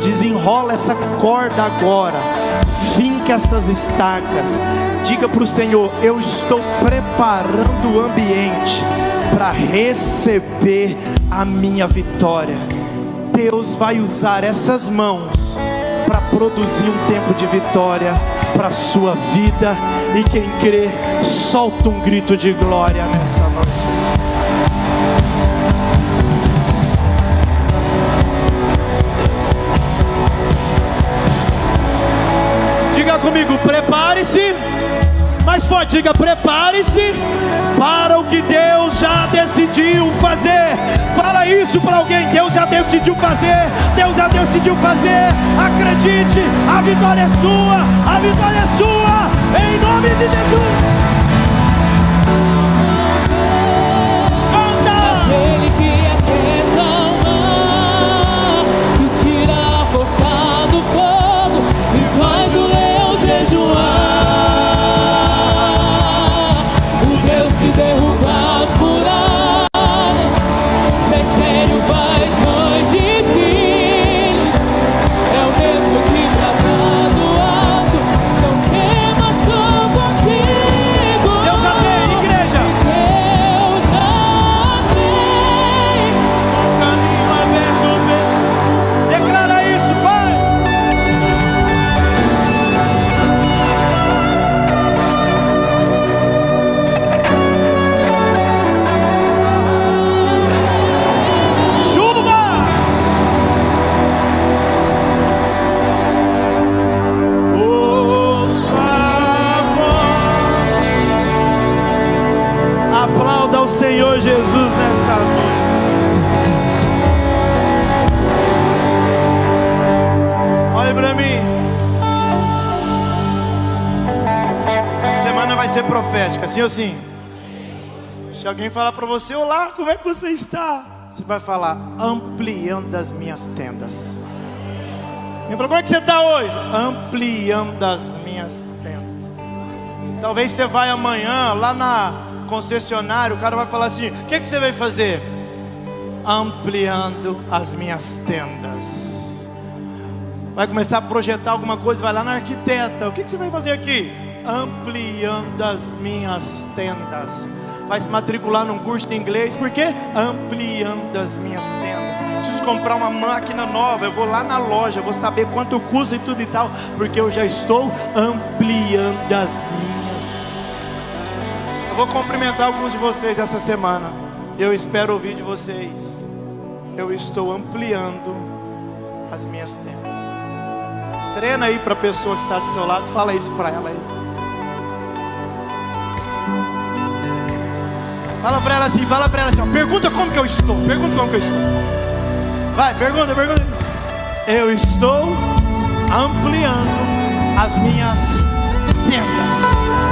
Desenrola essa corda agora, finca essas estacas. Diga para o Senhor: eu estou preparando o ambiente para receber a minha vitória. Deus vai usar essas mãos para produzir um tempo de vitória para a sua vida. E quem crê, solta um grito de glória nessa noite. Diga comigo: prepare-se. Mais forte, diga: prepare-se para o que Deus já decidiu fazer. Fala isso para alguém: Deus já decidiu fazer. Deus já decidiu fazer. Acredite, a vitória é sua. A vitória é sua, em nome de Jesus. Aquele que aquieta o mar, que tira a força do fogo e faz o leão jejuar. O Deus que derruba as muralhas, mistério faz mães de filhos. É o mesmo que brada do alto, não temas, sou contigo. Deus já tem, igreja. Deus já tem Um caminho aberto. Declara isso, vai. Chuva. Ouço a voz. Aplauda o Senhor Jesus nessa noite. Olha para mim. Essa semana vai ser profética, sim ou sim? Se alguém falar para você: olá, como é que você está? Você vai falar: ampliando as minhas tendas. Ele falou: como é que você está hoje? Ampliando as minhas tendas. Talvez você vai amanhã lá concessionária, o cara vai falar assim: o que você vai fazer? Ampliando as minhas tendas. Vai começar a projetar alguma coisa, vai lá na arquiteta: o que você vai fazer aqui? Ampliando as minhas tendas. Vai se matricular num curso de inglês, por quê? Ampliando as minhas tendas. Preciso comprar uma máquina nova, eu vou lá na loja, vou saber quanto custa e tudo e tal, porque eu já estou ampliando as minhas. Eu vou cumprimentar alguns de vocês essa semana. Eu espero ouvir de vocês: eu estou ampliando as minhas tendas. Treina aí para a pessoa que está do seu lado, fala isso para ela aí. Fala para ela assim, ó, pergunta como que eu estou, Vai, pergunta. Eu estou ampliando as minhas tendas.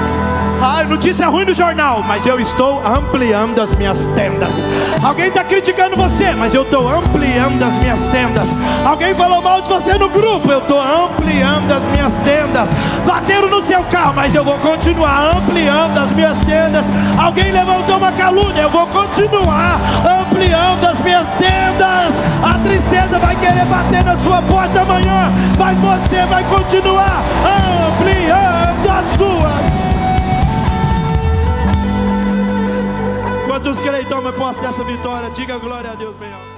Ah, notícia ruim no jornal, mas eu estou ampliando as minhas tendas. Alguém está criticando você, mas eu estou ampliando as minhas tendas. Alguém falou mal de você no grupo, eu estou ampliando as minhas tendas. Bateram no seu carro, mas eu vou continuar ampliando as minhas tendas. Alguém levantou uma calúnia, eu vou continuar ampliando as minhas tendas. A tristeza vai querer bater na sua porta amanhã, mas você vai continuar ampliando as suas. Quantos creem, tomam posse dessa vitória? Diga glória a Deus bem alto.